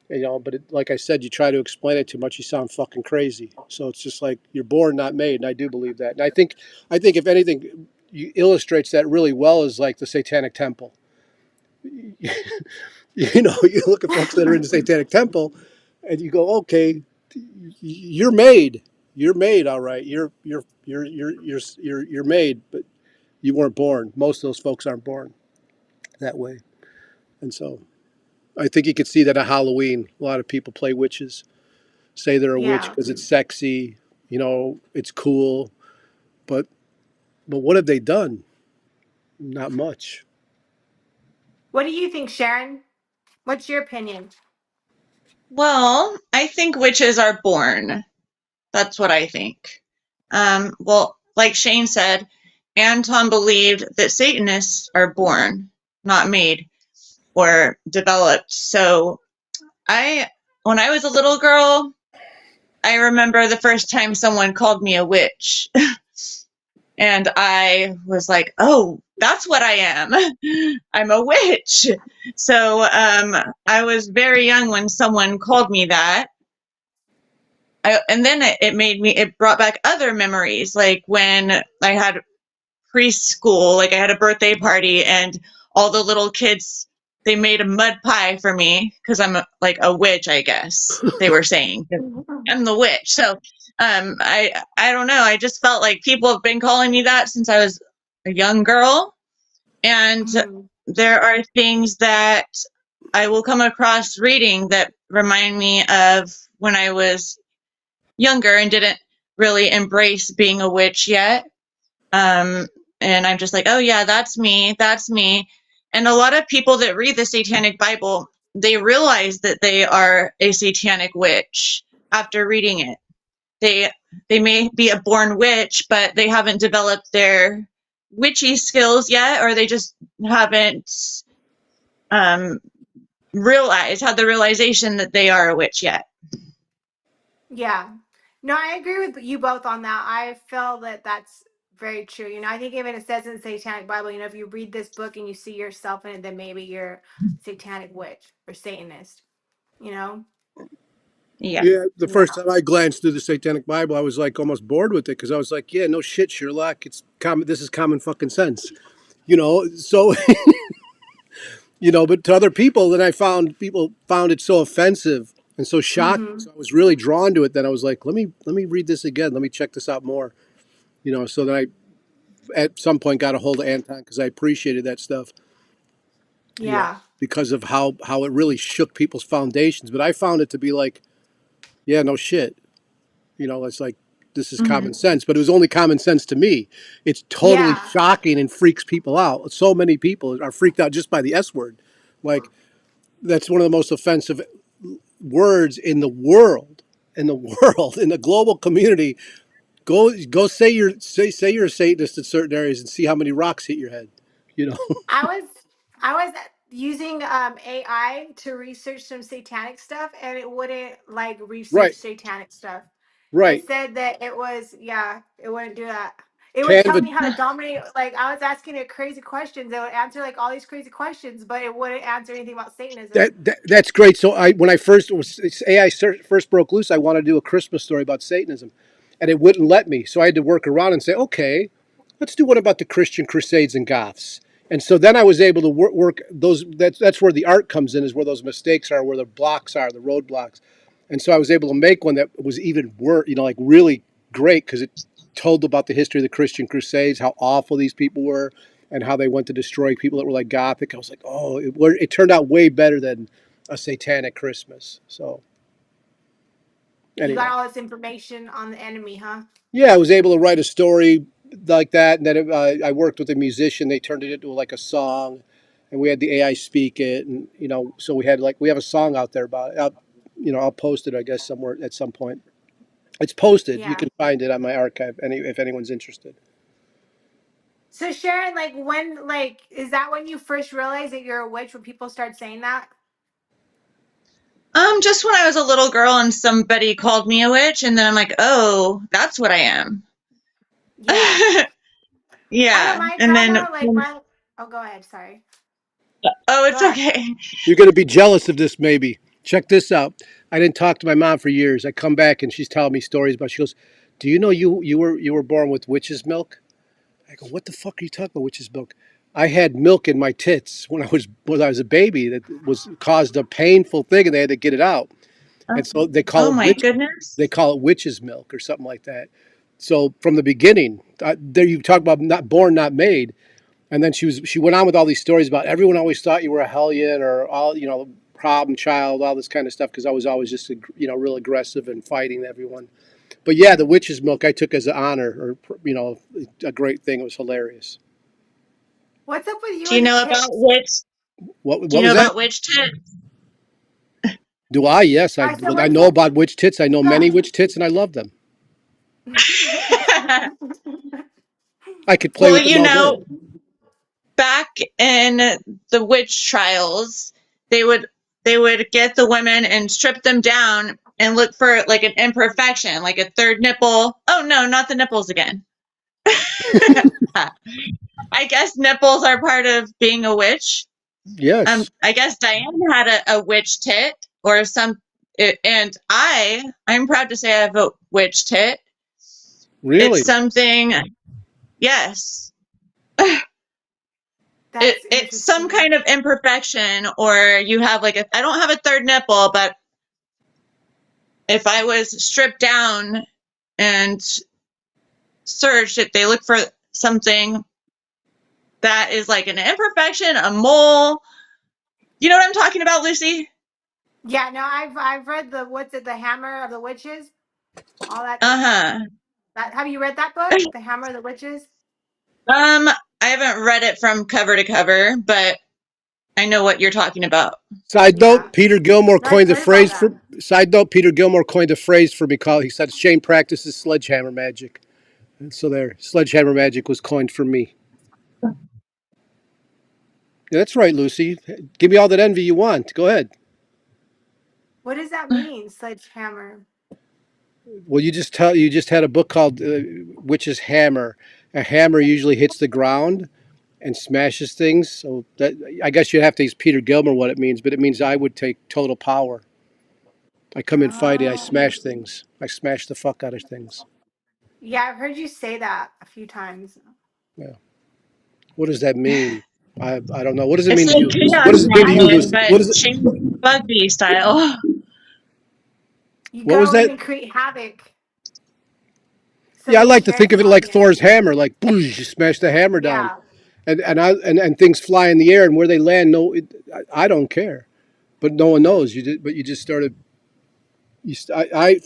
But like I said, you try to explain it too much, you sound fucking crazy. So it's just like you're born, not made, and I do believe that. And I think if anything, illustrates that really well is like the Satanic Temple. You look at folks that are in the Satanic Temple, and you go, okay, you're made, all right. You're made, but you weren't born. Most of those folks aren't born that way, and so I think you could see that at Halloween. A lot of people play witches, say they're a witch Yeah. because it's sexy, it's cool, but what have they done? Not much. What do you think, Sharon? What's your opinion? Well, I think witches are born. That's what I think. Well, like Shane said, Anton believed that Satanists are born, not made or developed. So when I was a little girl, I remember the first time someone called me a witch. And I was like, oh, that's what I am. I'm a witch. So I was very young when someone called me that. And then it brought back other memories, like when I had preschool, like I had a birthday party and all the little kids, they made a mud pie for me because I'm like a witch, I guess they were saying. I'm the witch. So I don't know. I just felt like people have been calling me that since I was a young girl. And there are things that I will come across reading that remind me of when I was younger and didn't really embrace being a witch yet. And I'm just like, oh yeah, that's me. That's me. And a lot of people that read the Satanic Bible, they realize that they are a satanic witch after reading it. They may be a born witch, but they haven't developed their witchy skills yet, or they just haven't had the realization that they are a witch yet. Yeah. No, I agree with you both on that. I feel that that's very true. I think even it says in the Satanic Bible, if you read this book and you see yourself in it, then maybe you're satanic witch or Satanist, Yeah. Yeah, the Yeah. first time I glanced through the Satanic Bible, I was like almost bored with it because I was like, yeah, no shit, Sherlock. It's common. This is common fucking sense, So, but to other people, then people found it so offensive and so shocking. So I was really drawn to it. Then I was like, let me read this again. Let me check this out more. So then I at some point got a hold of Anton because I appreciated that stuff. Yeah. Because of how it really shook people's foundations. But I found it to be like, yeah, no shit. It's like, this is common sense, but it was only common sense to me. It's totally Yeah. shocking and freaks people out. So many people are freaked out just by the S word. Like, that's one of the most offensive words in the world, in the global community. Go say you're a Satanist in certain areas and see how many rocks hit your head. I was using AI to research some satanic stuff, and it wouldn't like research Right, satanic stuff. It right. said that it wouldn't do that. It would tell Canva. me how to dominate. Like I was asking it crazy questions, it would answer like all these crazy questions, but it wouldn't answer anything about Satanism. That's great. So when I first broke loose, I wanted to do a Christmas story about Satanism, and it wouldn't let me. So I had to work around and say, okay, let's do one about the Christian Crusades and Goths. And so then I was able to work those. That's where the art comes in, is where those mistakes are, where the blocks are, the roadblocks. And so I was able to make one that was even worse, like really great, because it told about the history of the Christian Crusades, how awful these people were, and how they went to destroy people that were like Gothic. I was like, oh, it turned out way better than a satanic Christmas. So You got anyway, all this information on the enemy, huh? yeah, I was able to write a story like that, and then I worked with a musician. They turned it into like a song, and we had the AI speak it, and so we have a song out there about it. I'll post it, I guess, somewhere at some point. It's posted. You Yeah. can find it on my archive, if anyone's interested. So Sharon, is that when you first realized that you're a witch, when people start saying that? Just when I was a little girl and somebody called me a witch, and then I'm like, oh, that's what I am. Yeah. I don't Yeah, mind and then drama. Like my. Oh, go ahead. Sorry. oh, Go it's ahead. okay. You're going to be jealous of this, maybe. Check this out. I didn't talk to my mom for years. I come back and she's telling me stories about. She goes, "Do you know you were born with witch's milk?" I go, "What the fuck are you talking about, witch's milk?" I had milk in my tits when I was a baby that was caused a painful thing, and they had to get it out. Oh, And so they oh call it my goodness. witch's milk or something like that. So from the beginning, there you talk about not born, not made. And then she went on with all these stories about everyone always thought you were a hellion or all problem child, all this kind of stuff because I was always just real aggressive and fighting everyone. But yeah, the witch's milk I took as an honor or a great thing. It was hilarious. What's up with you Do you and the know about tits? witch? What Do you was know that? about witch tits? Do I? Yes, I said, I what's know up? about witch tits. I know many witch tits, and I love them. I could play Well, with them you all day. know, back in the witch trials, they would they would get the women and strip them down and look for like an imperfection, like a third nipple. Oh no, not the nipples again. I guess nipples are part of being a witch. Yes, I guess Diane had a witch tit or some, and I'm proud to say I have a witch tit. It's really. something, yes. That's It's some interesting. kind of imperfection, or you have like I don't have a third nipple, but if I was stripped down and searched, if they look for something that is like an imperfection, a mole, you know what I'm talking about, Lucy? Yeah, no, I've read the what's it, the Hammer of the Witches, all that. Uh-huh. That have you read that book, The Hammer of the Witches? I haven't read it from cover to cover, but I know what you're talking about. Side Yeah, note: Peter Gilmore no, I've coined the heard about phrase that. for. Side note: Peter Gilmore coined a phrase for me. He said, "Shane practices sledgehammer magic." And so there, sledgehammer magic was coined for me. Yeah, that's right, Lucy. Give me all that envy you want. Go ahead. What does that mean, sledgehammer? Well, you just had a book called Witch's Hammer. A hammer usually hits the ground and smashes things. So that I guess you'd have to ask Peter Gilmore what it means, but it means I would take total power. I come in fighting, I Oh, smash things. I smash the fuck out of things. yeah, I've heard you say that a few times. Yeah. What does that mean? I don't know. What does it It's mean to like you, Lucy? What chaos does it mean to I you, magic, Lucy? but What is it? Shane Bugbee style. You What was go in that? and create havoc. So Yeah, I you like to think of it like transmogriate. Thor's hammer, like boosh, you smash the hammer down, Yeah, and things fly in the air, and where they land, I don't care, but no one knows. You just started.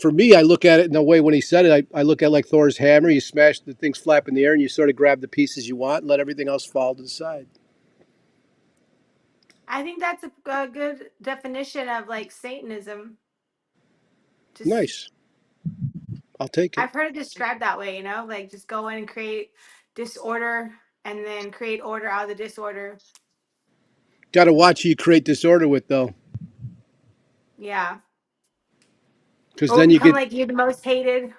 For me, I look at it in a way when he said it. I look at it like Thor's hammer. You smash the things flap in the air, and you sort of grab the pieces you want, and let everything else fall to the side. I think that's a good definition of like Satanism. Just Nice. I'll take it. I've heard it described that way, like just go in and create disorder and then create order out of the disorder. Got to watch who you create disorder with, though, Yeah. because Or then you become get. like you're the most hated.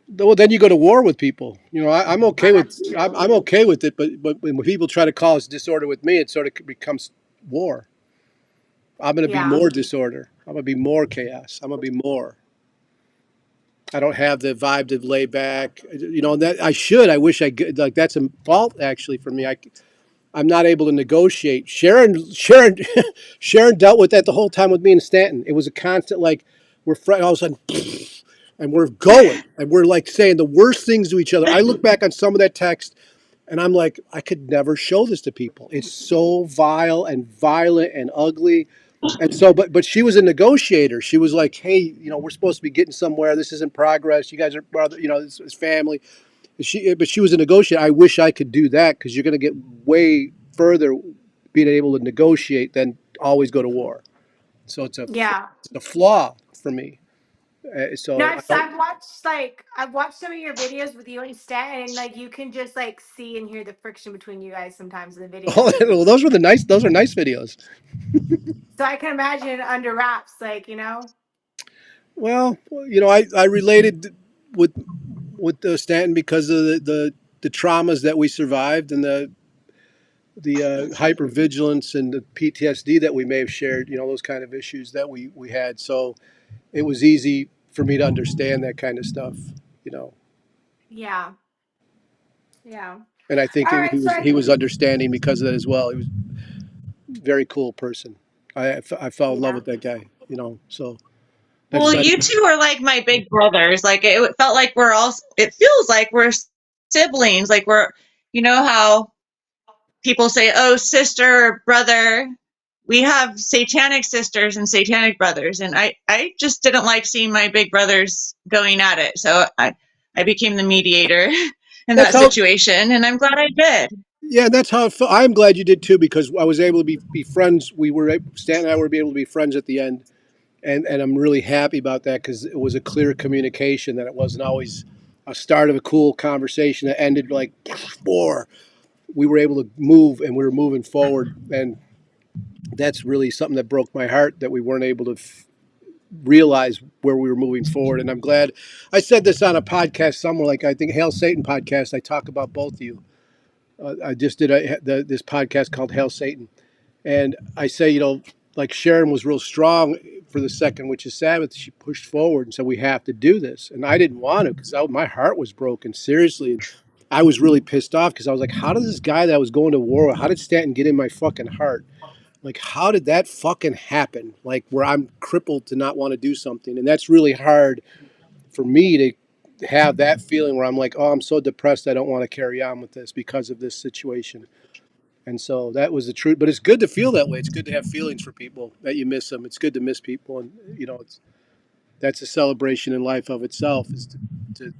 Well, then you go to war with people. I'm Oh, okay with. that's I'm, true. I'm okay with it, but when people try to cause disorder with me, it sort of becomes war. I'm going to be Yeah. more disorder. I'm going to be more chaos. I'm going to be more. I don't have the vibe to lay back. That I should. I wish I could. Like that's a fault actually for me. I'm not able to negotiate. Sharon, Sharon dealt with that the whole time with me and Stanton. It was a constant like we're all of a sudden, and we're going, and we're like saying the worst things to each other. I look back on some of that text, and I'm like, I could never show this to people. It's so vile and violent and ugly. And so, but she was a negotiator. She was like, hey, we're supposed to be getting somewhere. This isn't progress. You guys are brother. This is family. But she was a negotiator. I wish I could do that because you're going to get way further being able to negotiate than always go to war. So it's Yeah. a flaw for me. No, So I don't. I've watched some of your videos with you and Stan, and like you can just like see and hear the friction between you guys sometimes in the Oh, videos. well, those were the nice. Those are nice videos. So I can imagine under wraps, Well, I related with Stanton because of the the traumas that we survived and the hypervigilance and the PTSD that we may have shared, those kind of issues that we had. So it was easy for me to understand that kind of stuff, you know. Yeah. Yeah. And I think All right. So he was understanding because of that as well. He was a very cool person. I fell in love yeah. with that guy, So next Well, time, you two are like my big brothers. Like it felt like it feels like we're siblings. Like you know how people say, oh, sister or brother. We have satanic sisters and satanic brothers. And I just didn't like seeing my big brothers going at it. So I became the mediator in that's that how. situation. And I'm glad I did. Yeah, that's how it felt. I'm glad you did too because I was able to be friends. Stan and I were able to be friends at the end, and I'm really happy about that because it was a clear communication that it wasn't always a start of a cool conversation that ended like four. We were able to move and we were moving forward, and that's really something that broke my heart that we weren't able to realize where we were moving forward. And I'm glad I said this on a podcast somewhere, like I think Hail Satan podcast. I talk about both of you. I just did this podcast called Hail Satan, and I say, like Sharon was real strong for the second Witches Sabbath. She pushed forward and said, we have to do this. And I didn't want to because my heart was broken, seriously. And I was really pissed off because I was like, how did this guy that I was going to war with, how did Stanton get in my fucking heart? Like, how did that fucking happen? Like, where I'm crippled to not want to do something. And that's really hard for me to have that feeling where I'm like, oh, I'm so depressed I don't want to carry on with this because of this situation. And so that was the truth. But it's good to feel that way. It's good to have feelings for people that you miss them. It's good to miss people. And, that's a celebration in life of itself is to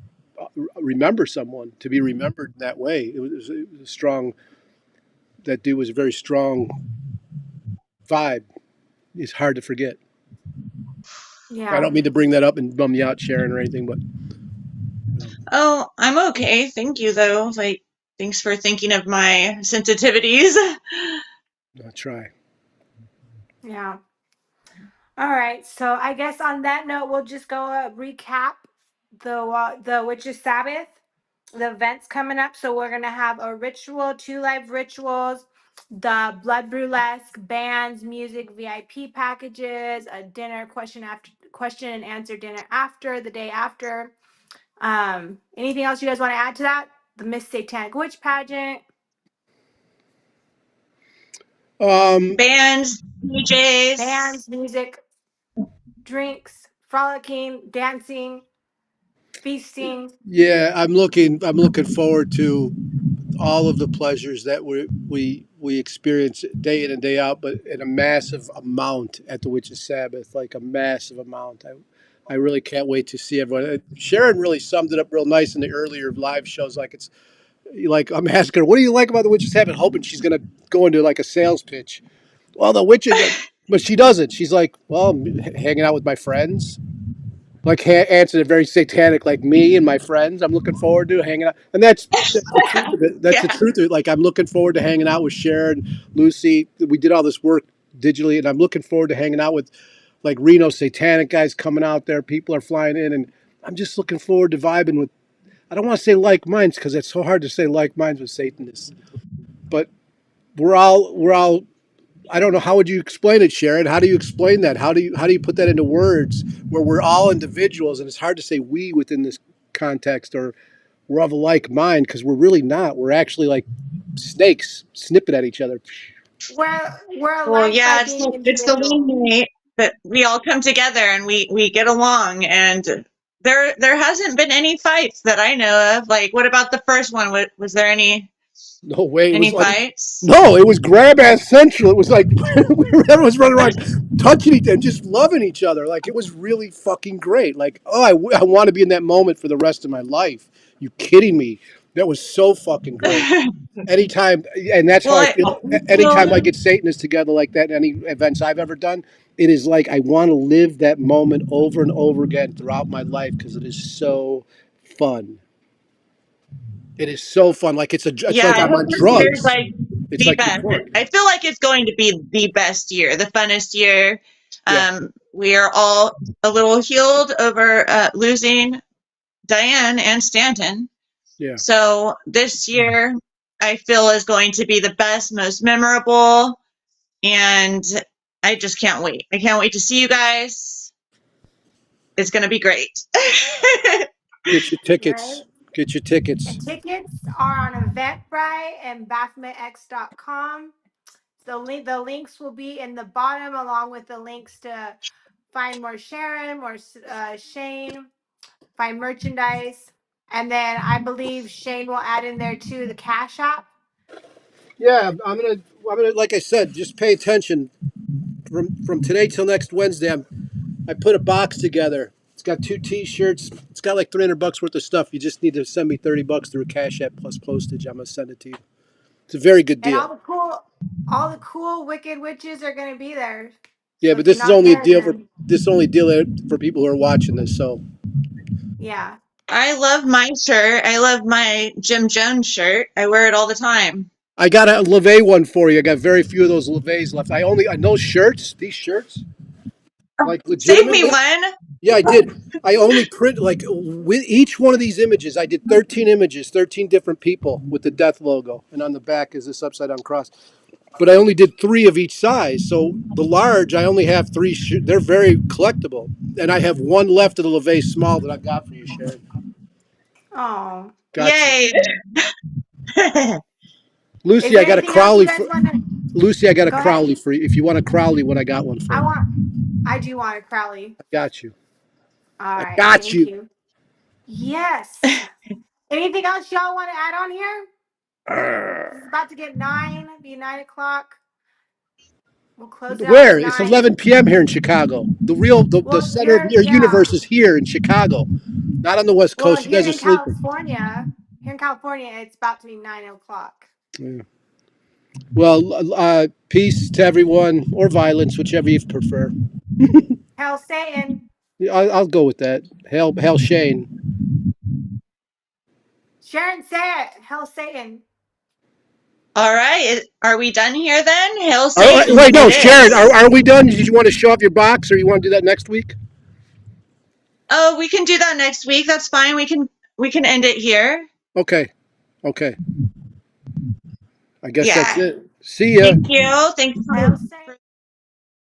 remember someone, to be remembered in that way. It was a strong, that dude was a very strong vibe. It's hard to forget. I Yeah. don't mean to bring that up and bum you out, Sharon, or anything, but. Oh, I'm okay. Thank you, though. Like, thanks for thinking of my sensitivities. I'll try. Yeah. All right. So I guess on that note, we'll just go recap the Witches Sabbath, the events coming up. So we're gonna have a ritual, 2 live rituals, the blood burlesque, bands, music, VIP packages, a dinner question and answer dinner after the day after. Anything else you guys want to add to that? The Miss Satanic Witch pageant, Bands, DJs. bands, music, drinks, frolicking, dancing, feasting. Yeah, I'm looking forward to all of the pleasures that we experience day in and day out, but in a massive amount at the Witches Sabbath, like a massive amount. I really can't wait to see everyone. Sharon really summed it up real nice in the earlier live shows. Like it's like I'm asking her, what do you like about the Witches Sabbath? Hoping she's gonna go into like a sales pitch. Well, the witches, but she doesn't. She's like, well, I'm hanging out with my friends. Like answered it very satanic, like me and my friends. I'm looking forward to hanging out, and that's the truth of it. That's the Yeah. truth of it. Like I'm looking forward to hanging out with Sharon, Lucy. We did all this work digitally, and I'm looking forward to hanging out with like Reno Satanic guys coming out there. People are flying in, and I'm just looking forward to vibing with. I don't want to say like minds because it's so hard to say like minds with Satanists, but we're all I don't know, how would you explain it, Sharon? How do you explain that? How do you put that into words where we're all individuals and it's hard to say we within this context or we're of a like mind because we're really not. We're actually like snakes snipping at each other. We're Well, alike by yeah, being it's the individual. one night that we all come together and we get along, and there hasn't been any fights that I know of. Like, what about the first one? Was there any No way. It was like, fights? no, it was grab ass central. It was like everyone was running around touching each other and just loving each other. Like it was really fucking great. Like, oh, I want to be in that moment for the rest of my life. You kidding me? That was so fucking great. Anytime, and that's how Well, I I feel. Anytime I get Satanists together like that, any events I've ever done, it is like I want to live that moment over and over again throughout my life because it is so fun. It is so fun. Like it's yeah, like I I'm hope on this year is drugs. like It's the like best. euphoric. I feel like it's going to be the best year, the funnest year. Yeah. We are all a little healed over losing Diane and Stanton. Yeah. So this year, I feel is going to be the best, most memorable, and I just can't wait. I can't wait to see you guys. It's going to be great. Get your tickets. Right? Get your And tickets. tickets are on Eventbrite and BaphometX.com. The links will be in the bottom, along with the links to find more Sharon, more Shane, find merchandise, and then I believe Shane will add in there too the Cash App. Yeah, I'm gonna, like I said, just pay attention. From today till next Wednesday, I put a box together. It's got 2 T-shirts. It's got like $300 worth of stuff. You just need to send me $30 through Cash App plus postage. I'm gonna send it to you. It's a very good And deal. all the cool Wicked Witches are going to be there. Yeah, So but if you're this is not only a there, deal for then people who are watching this. So yeah. I love my shirt. I love my Jim Jones shirt. I wear it all the time. I got a LaVey one for you. I got very few of those LaVeys left. I know shirts. These shirts, like Save me legitimately. one. Yeah, I did. I only print like with each one of these images. I did 13 images, 13 different people with the death logo, and on the back is this upside down cross. But I only did 3 of each size. So the large, I only have 3. They're very collectible, and I have 1 left of the LaVey small that I got for you, Sharon. Oh. Got you, Yay. Is Lucy. there I got a anything else you Crowley guys for want to Lucy. I got a go ahead? Crowley for you. If you want a Crowley, when I got one for you, I do want a Crowley. I got you. All I right, got thank you. you. Yes. Anything else y'all want to add on here? It's about to get 9 o'clock. We'll close it out Where? at It's 9. 11 p.m. here in Chicago. The Well, center of your universe is here in Chicago, not on the West Coast. You here guys are in sleeping. California, it's about to be 9 o'clock. Yeah. Well, peace to everyone, or violence, whichever you prefer. Hell Satan. Yeah, I'll go with that. Hail Shane. Sharon, say it. Hell Satan. All right. Are we done here then? Hail All right, Satan. wait, It no, Sharon, is. are we done? Did you want to show off your box, or you want to do that next week? Oh, we can do that next week. That's fine. We can end it here. Okay. I guess that's Yeah. it. See ya. Thank you. Thanks Hell Satan. for